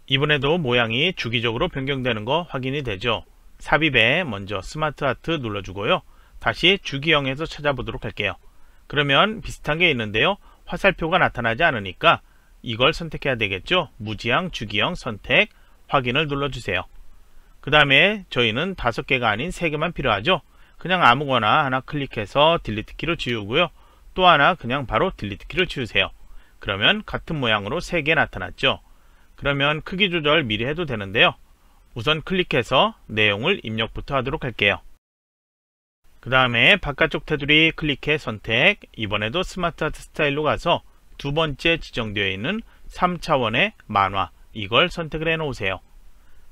이번에도 모양이 주기적으로 변경되는 거 확인이 되죠. 삽입에 먼저 스마트 아트 눌러주고요. 다시 주기형에서 찾아보도록 할게요. 그러면 비슷한 게 있는데요. 화살표가 나타나지 않으니까 이걸 선택해야 되겠죠. 무지형 주기형 선택 확인을 눌러주세요. 그 다음에 저희는 5개가 아닌 3개만 필요하죠. 그냥 아무거나 하나 클릭해서 딜리트 키로 지우고요. 또 하나 그냥 바로 딜리트 키로 지우세요. 그러면 같은 모양으로 3개 나타났죠. 그러면 크기 조절 미리 해도 되는데요. 우선 클릭해서 내용을 입력부터 하도록 할게요. 그 다음에 바깥쪽 테두리 클릭해 선택, 이번에도 스마트 아트 스타일로 가서 두 번째 지정되어 있는 3차원의 만화 이걸 선택을 해 놓으세요.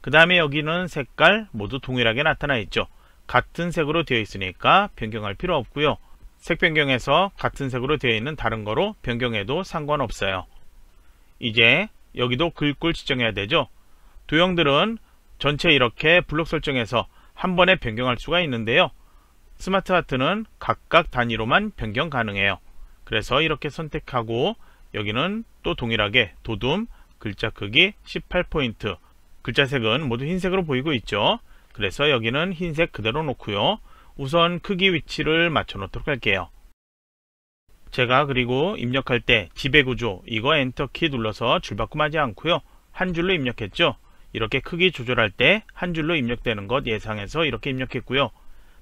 그 다음에 여기는 색깔 모두 동일하게 나타나 있죠. 같은 색으로 되어 있으니까 변경할 필요 없고요. 색 변경해서 같은 색으로 되어 있는 다른 거로 변경해도 상관없어요. 이제 여기도 글꼴 지정해야 되죠. 도형들은 전체 이렇게 블록 설정해서 한 번에 변경할 수가 있는데요. 스마트 하트는 각각 단위로만 변경 가능해요. 그래서 이렇게 선택하고 여기는 또 동일하게 도둠, 글자 크기 18포인트, 글자 색은 모두 흰색으로 보이고 있죠. 그래서 여기는 흰색 그대로 놓고요. 우선 크기 위치를 맞춰 놓도록 할게요. 제가 그리고 입력할 때 지배구조 이거 엔터키 눌러서 줄바꿈하지 않고요. 한 줄로 입력했죠. 이렇게 크기 조절할 때 한 줄로 입력되는 것 예상해서 이렇게 입력했고요.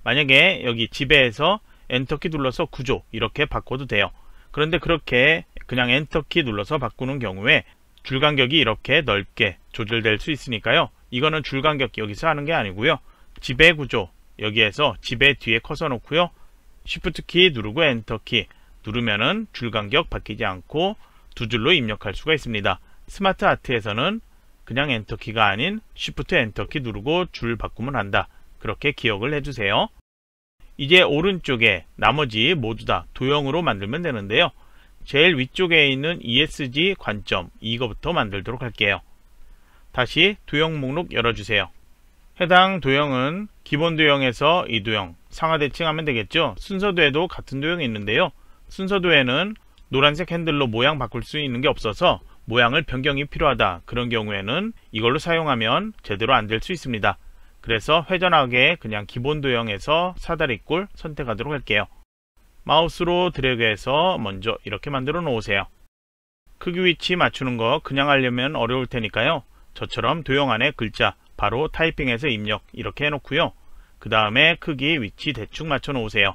만약에 여기 지배에서 엔터키 눌러서 구조 이렇게 바꿔도 돼요. 그런데 그렇게 그냥 엔터키 눌러서 바꾸는 경우에 줄 간격이 이렇게 넓게 조절될 수 있으니까요. 이거는 줄 간격 여기서 하는 게 아니고요. 지배 구조 여기에서 지배 뒤에 커서 놓고요. Shift 키 누르고 엔터 키 누르면은 줄 간격 바뀌지 않고 두 줄로 입력할 수가 있습니다. 스마트 아트에서는 그냥 엔터 키가 아닌 Shift 엔터 키 누르고 줄 바꾸면 한다. 그렇게 기억을 해주세요. 이제 오른쪽에 나머지 모두 다 도형으로 만들면 되는데요. 제일 위쪽에 있는 ESG 관점 이거부터 만들도록 할게요. 다시 도형 목록 열어주세요. 해당 도형은 기본 도형에서 이 도형 상하 대칭하면 되겠죠. 순서도에도 같은 도형이 있는데요. 순서도에는 노란색 핸들로 모양 바꿀 수 있는 게 없어서 모양을 변경이 필요하다. 그런 경우에는 이걸로 사용하면 제대로 안 될 수 있습니다. 그래서 회전하게 그냥 기본 도형에서 사다리꼴 선택하도록 할게요. 마우스로 드래그해서 먼저 이렇게 만들어 놓으세요. 크기 위치 맞추는 거 그냥 하려면 어려울 테니까요. 저처럼 도형 안에 글자 바로 타이핑해서 입력 이렇게 해놓고요. 그 다음에 크기 위치 대충 맞춰 놓으세요.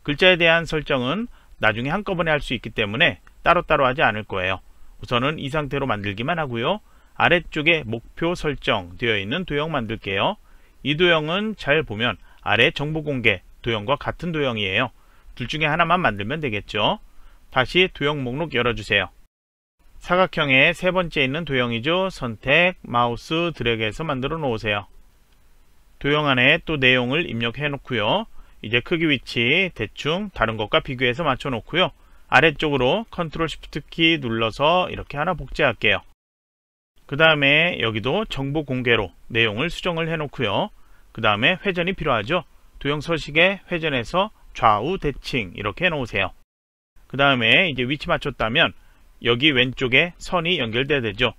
글자에 대한 설정은 나중에 한꺼번에 할 수 있기 때문에 따로따로 하지 않을 거예요. 우선은 이 상태로 만들기만 하고요. 아래쪽에 목표 설정 되어 있는 도형 만들게요. 이 도형은 잘 보면 아래 정보 공개 도형과 같은 도형이에요. 둘 중에 하나만 만들면 되겠죠. 다시 도형 목록 열어주세요. 사각형의 세 번째 있는 도형이죠. 선택, 마우스 드래그해서 만들어 놓으세요. 도형 안에 또 내용을 입력해 놓고요. 이제 크기 위치 대충 다른 것과 비교해서 맞춰 놓고요. 아래쪽으로 컨트롤 시프트 키 눌러서 이렇게 하나 복제할게요. 그 다음에 여기도 정보 공개로 내용을 수정을 해 놓고요. 그 다음에 회전이 필요하죠. 도형 서식에 회전해서 좌우 대칭 이렇게 해 놓으세요. 그 다음에 이제 위치 맞췄다면 여기 왼쪽에 선이 연결돼야 되죠.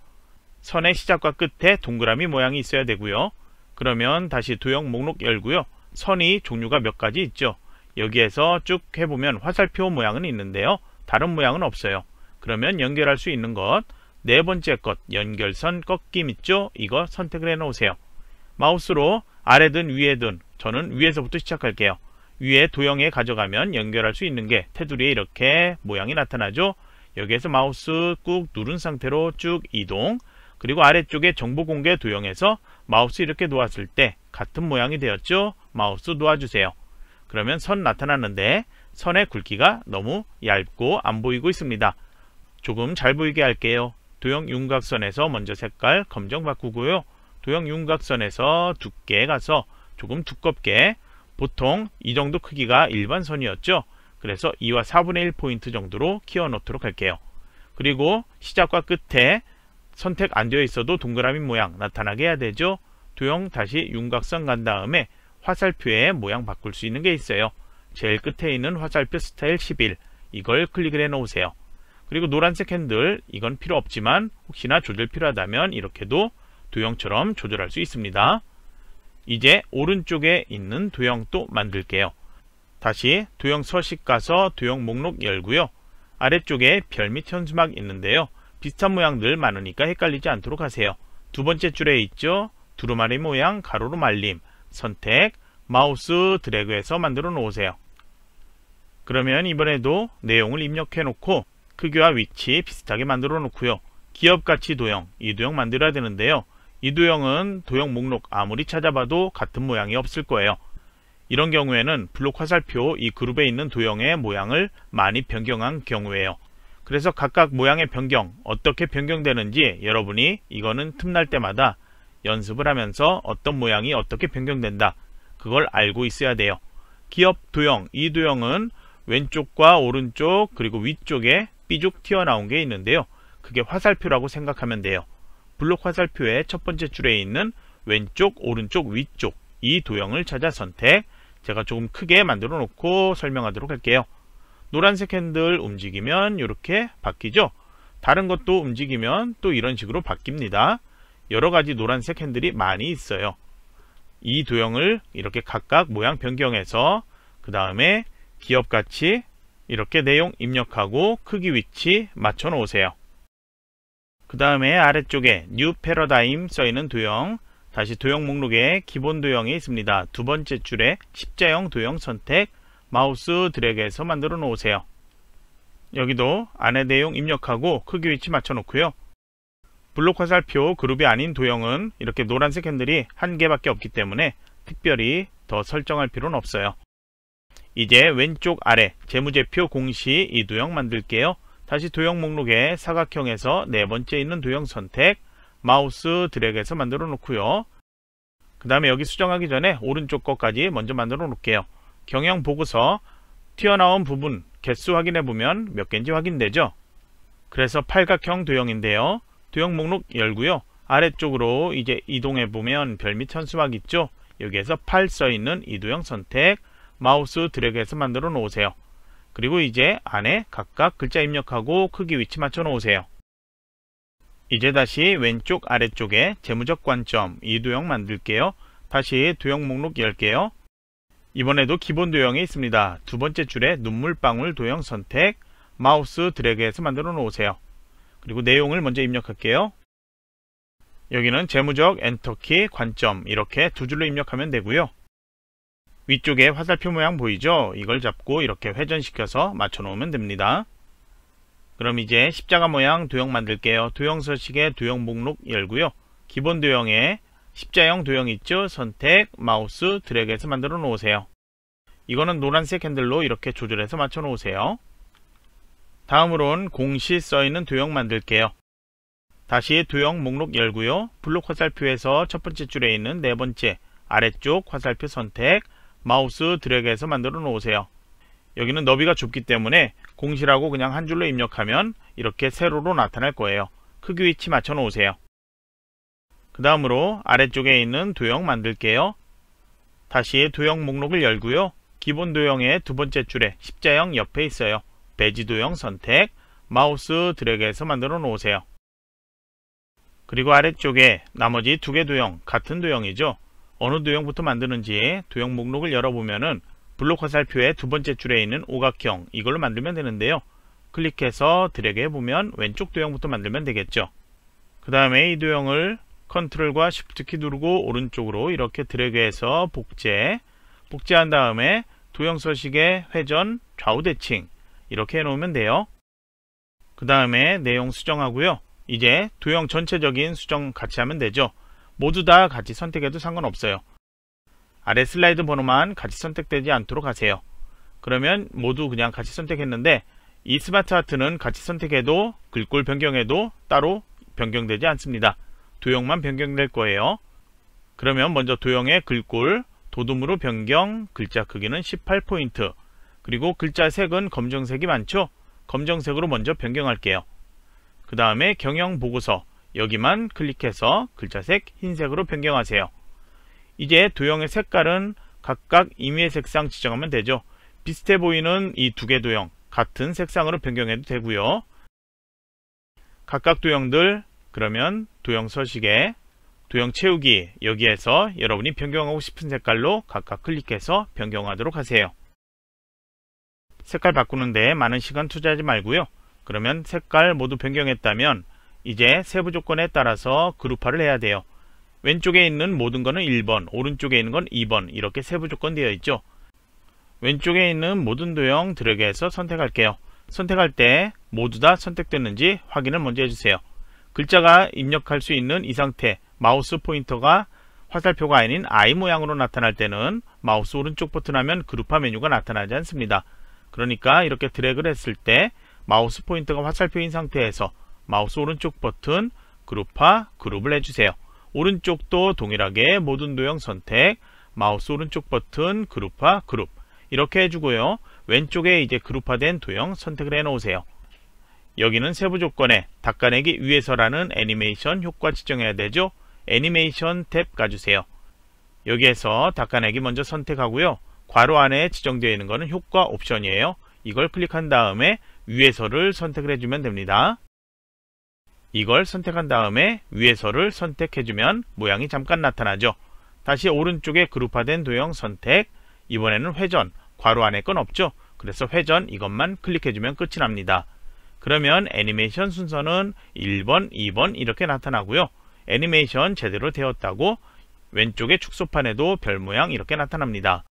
선의 시작과 끝에 동그라미 모양이 있어야 되고요. 그러면 다시 도형 목록 열고요. 선이 종류가 몇 가지 있죠. 여기에서 쭉 해보면 화살표 모양은 있는데요. 다른 모양은 없어요. 그러면 연결할 수 있는 것 네 번째 것 연결선 꺾임 있죠. 이거 선택을 해 놓으세요. 마우스로 아래든 위에든 저는 위에서부터 시작할게요. 위에 도형에 가져가면 연결할 수 있는 게 테두리에 이렇게 모양이 나타나죠. 여기에서 마우스 꾹 누른 상태로 쭉 이동, 그리고 아래쪽에 정보 공개 도형에서 마우스 이렇게 놓았을 때 같은 모양이 되었죠. 마우스 놓아주세요. 그러면 선 나타났는데 선의 굵기가 너무 얇고 안 보이고 있습니다. 조금 잘 보이게 할게요. 도형 윤곽선에서 먼저 색깔 검정 바꾸고요. 도형 윤곽선에서 두께 가서 조금 두껍게, 보통 이 정도 크기가 일반 선이었죠. 그래서 2와 4분의 1 포인트 정도로 키워 놓도록 할게요. 그리고 시작과 끝에 선택 안 되어 있어도 동그라미 모양 나타나게 해야 되죠. 도형 다시 윤곽선 간 다음에 화살표에 모양 바꿀 수 있는 게 있어요. 제일 끝에 있는 화살표 스타일 11 이걸 클릭을 해 놓으세요. 그리고 노란색 핸들 이건 필요 없지만 혹시나 조절 필요하다면 이렇게도 도형처럼 조절할 수 있습니다. 이제 오른쪽에 있는 도형 또 만들게요. 다시 도형 서식 가서 도형 목록 열고요. 아래쪽에 별 및 현수막 있는데요. 비슷한 모양들 많으니까 헷갈리지 않도록 하세요. 두 번째 줄에 있죠. 두루마리 모양 가로로 말림 선택, 마우스 드래그해서 만들어 놓으세요. 그러면 이번에도 내용을 입력해 놓고 크기와 위치 비슷하게 만들어 놓고요. 기업가치 도형, 이 도형 만들어야 되는데요. 이 도형은 도형 목록 아무리 찾아봐도 같은 모양이 없을 거예요. 이런 경우에는 블록 화살표 이 그룹에 있는 도형의 모양을 많이 변경한 경우에요. 그래서 각각 모양의 변경, 어떻게 변경되는지 여러분이 이거는 틈날 때마다 연습을 하면서 어떤 모양이 어떻게 변경된다, 그걸 알고 있어야 돼요. 기업 도형, 이 도형은 왼쪽과 오른쪽 그리고 위쪽에 삐죽 튀어나온 게 있는데요. 그게 화살표라고 생각하면 돼요. 블록 화살표의 첫 번째 줄에 있는 왼쪽, 오른쪽, 위쪽 이 도형을 찾아 선택. 제가 조금 크게 만들어 놓고 설명하도록 할게요. 노란색 핸들 움직이면 이렇게 바뀌죠. 다른 것도 움직이면 또 이런 식으로 바뀝니다. 여러가지 노란색 핸들이 많이 있어요. 이 도형을 이렇게 각각 모양 변경해서 그 다음에 기업가치 이렇게 내용 입력하고 크기 위치 맞춰 놓으세요. 그 다음에 아래쪽에 New Paradigm 써있는 도형, 다시 도형 목록에 기본 도형이 있습니다. 두 번째 줄에 십자형 도형 선택, 마우스 드래그해서 만들어 놓으세요. 여기도 안에 내용 입력하고 크기 위치 맞춰 놓고요. 블록 화살표 그룹이 아닌 도형은 이렇게 노란색 핸들이 한 개밖에 없기 때문에 특별히 더 설정할 필요는 없어요. 이제 왼쪽 아래 재무제표 공시 이 도형 만들게요. 다시 도형 목록에 사각형에서 네 번째 있는 도형 선택, 마우스 드래그해서 만들어 놓고요. 그 다음에 여기 수정하기 전에 오른쪽 것까지 먼저 만들어 놓을게요. 경영 보고서 튀어나온 부분 개수 확인해 보면 몇 개인지 확인되죠. 그래서 팔각형 도형인데요. 도형 목록 열고요. 아래쪽으로 이제 이동해 보면 별 및 현수막 있죠. 여기에서 8 써있는 이 도형 선택, 마우스 드래그해서 만들어 놓으세요. 그리고 이제 안에 각각 글자 입력하고 크기 위치 맞춰 놓으세요. 이제 다시 왼쪽 아래쪽에 재무적 관점 이 도형 만들게요. 다시 도형 목록 열게요. 이번에도 기본 도형이 있습니다. 두 번째 줄에 눈물방울 도형 선택, 마우스 드래그해서 만들어 놓으세요. 그리고 내용을 먼저 입력할게요. 여기는 재무적 엔터키 관점 이렇게 두 줄로 입력하면 되고요. 위쪽에 화살표 모양 보이죠? 이걸 잡고 이렇게 회전시켜서 맞춰 놓으면 됩니다. 그럼 이제 십자가 모양 도형 만들게요. 도형 서식에 도형 목록 열고요. 기본 도형에 십자형 도형 있죠? 선택, 마우스 드래그해서 만들어 놓으세요. 이거는 노란색 핸들로 이렇게 조절해서 맞춰 놓으세요. 다음으로는 공시 써있는 도형 만들게요. 다시 도형 목록 열고요. 블록 화살표에서 첫 번째 줄에 있는 네 번째 아래쪽 화살표 선택, 마우스 드래그해서 만들어 놓으세요. 여기는 너비가 좁기 때문에 공시라고 그냥 한 줄로 입력하면 이렇게 세로로 나타날 거예요. 크기 위치 맞춰 놓으세요. 그 다음으로 아래쪽에 있는 도형 만들게요. 다시 도형 목록을 열고요. 기본 도형의 두 번째 줄에 십자형 옆에 있어요. 배지 도형 선택, 마우스 드래그해서 만들어 놓으세요. 그리고 아래쪽에 나머지 두 개 도형, 같은 도형이죠. 어느 도형부터 만드는지 도형 목록을 열어보면은 블록 화살표의 두 번째 줄에 있는 오각형 이걸로 만들면 되는데요. 클릭해서 드래그 해보면 왼쪽 도형부터 만들면 되겠죠. 그 다음에 이 도형을 컨트롤과 쉬프트 키 누르고 오른쪽으로 이렇게 드래그해서 복제한 다음에 도형 서식에 회전, 좌우 대칭 이렇게 해놓으면 돼요. 그 다음에 내용 수정하고요. 이제 도형 전체적인 수정 같이 하면 되죠. 모두 다 같이 선택해도 상관없어요. 아래 슬라이드 번호만 같이 선택되지 않도록 하세요. 그러면 모두 그냥 같이 선택했는데 이 스마트 하트는 같이 선택해도 글꼴 변경해도 따로 변경되지 않습니다. 도형만 변경될 거예요. 그러면 먼저 도형의 글꼴 도둠으로 변경, 글자 크기는 18포인트 그리고 글자 색은 검정색이 많죠? 검정색으로 먼저 변경할게요. 그 다음에 경영 보고서 여기만 클릭해서 글자색 흰색으로 변경하세요. 이제 도형의 색깔은 각각 임의의 색상 지정하면 되죠. 비슷해 보이는 이 두 개 도형 같은 색상으로 변경해도 되고요. 각각 도형들 그러면 도형 서식에 도형 채우기 여기에서 여러분이 변경하고 싶은 색깔로 각각 클릭해서 변경하도록 하세요. 색깔 바꾸는데 많은 시간 투자하지 말고요. 그러면 색깔 모두 변경했다면 이제 세부 조건에 따라서 그룹화를 해야 돼요. 왼쪽에 있는 모든 거는 1번, 오른쪽에 있는 건 2번 이렇게 세부 조건 되어 있죠. 왼쪽에 있는 모든 도형 드래그해서 선택할게요. 선택할 때 모두 다 선택됐는지 확인을 먼저 해주세요. 글자가 입력할 수 있는 이 상태 마우스 포인터가 화살표가 아닌 I 모양으로 나타날 때는 마우스 오른쪽 버튼 하면 그룹화 메뉴가 나타나지 않습니다. 그러니까 이렇게 드래그를 했을 때 마우스 포인터가 화살표인 상태에서 마우스 오른쪽 버튼 그룹화 그룹을 해주세요. 오른쪽도 동일하게 모든 도형 선택 마우스 오른쪽 버튼 그룹화 그룹 이렇게 해주고요. 왼쪽에 이제 그룹화된 도형 선택을 해 놓으세요. 여기는 세부 조건에 닦아내기 위해서라는 애니메이션 효과 지정해야 되죠. 애니메이션 탭 가주세요. 여기에서 닦아내기 먼저 선택하고요. 괄호 안에 지정되어 있는 것은 효과 옵션이에요. 이걸 클릭한 다음에 위에서를 선택을 해주면 됩니다. 이걸 선택한 다음에 위에서를 선택해주면 모양이 잠깐 나타나죠. 다시 오른쪽에 그룹화된 도형 선택, 이번에는 회전, 괄호 안에 건 없죠. 그래서 회전 이것만 클릭해주면 끝이 납니다. 그러면 애니메이션 순서는 1번, 2번 이렇게 나타나고요. 애니메이션 제대로 되었다고 왼쪽에 축소판에도 별 모양 이렇게 나타납니다.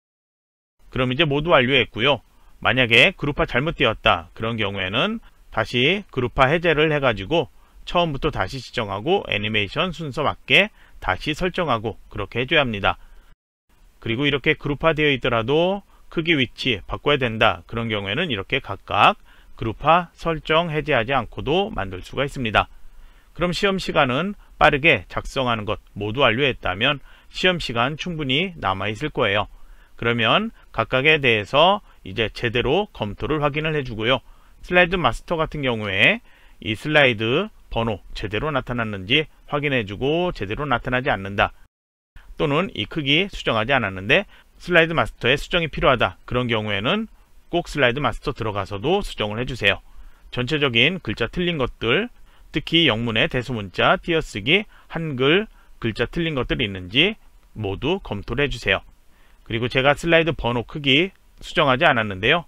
그럼 이제 모두 완료했고요. 만약에 그룹화 잘못되었다 그런 경우에는 다시 그룹화 해제를 해가지고 처음부터 다시 지정하고 애니메이션 순서 맞게 다시 설정하고 그렇게 해줘야 합니다. 그리고 이렇게 그룹화 되어 있더라도 크기 위치 바꿔야 된다 그런 경우에는 이렇게 각각 그룹화 설정 해제하지 않고도 만들 수가 있습니다. 그럼 시험시간은 빠르게 작성하는 것 모두 완료했다면 시험시간 충분히 남아있을 거예요. 그러면 각각에 대해서 이제 제대로 검토를 확인을 해주고요. 슬라이드 마스터 같은 경우에 이 슬라이드 번호 제대로 나타났는지 확인해주고 제대로 나타나지 않는다 또는 이 크기 수정하지 않았는데 슬라이드 마스터에 수정이 필요하다 그런 경우에는 꼭 슬라이드 마스터 들어가서도 수정을 해주세요. 전체적인 글자 틀린 것들, 특히 영문의 대소문자, 띄어쓰기, 한글, 글자 틀린 것들이 있는지 모두 검토를 해주세요. 그리고 제가 슬라이드 번호 크기 수정하지 않았는데요.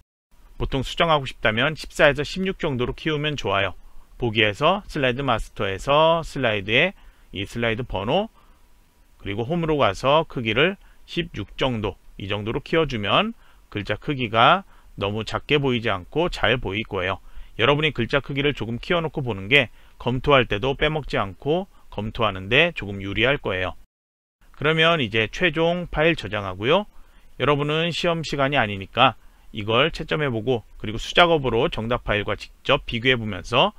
보통 수정하고 싶다면 14에서 16 정도로 키우면 좋아요. 보기에서 슬라이드 마스터에서 슬라이드에 이 슬라이드 번호 그리고 홈으로 가서 크기를 16 정도 이 정도로 키워주면 글자 크기가 너무 작게 보이지 않고 잘 보일 거예요. 여러분이 글자 크기를 조금 키워놓고 보는 게 검토할 때도 빼먹지 않고 검토하는데 조금 유리할 거예요. 그러면 이제 최종 파일 저장하고요. 여러분은 시험 시간이 아니니까 이걸 채점해보고 그리고 수작업으로 정답 파일과 직접 비교해보면서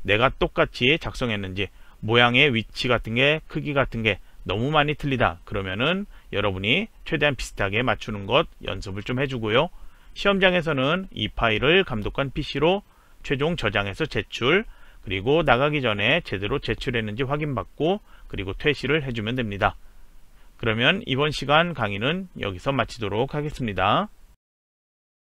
내가 똑같이 작성했는지 모양의 위치 같은 게 크기 같은 게 너무 많이 틀리다 그러면은 여러분이 최대한 비슷하게 맞추는 것 연습을 좀 해주고요. 시험장에서는 이 파일을 감독관 PC로 최종 저장해서 제출 그리고 나가기 전에 제대로 제출했는지 확인받고 그리고 퇴실을 해주면 됩니다. 그러면 이번 시간 강의는 여기서 마치도록 하겠습니다.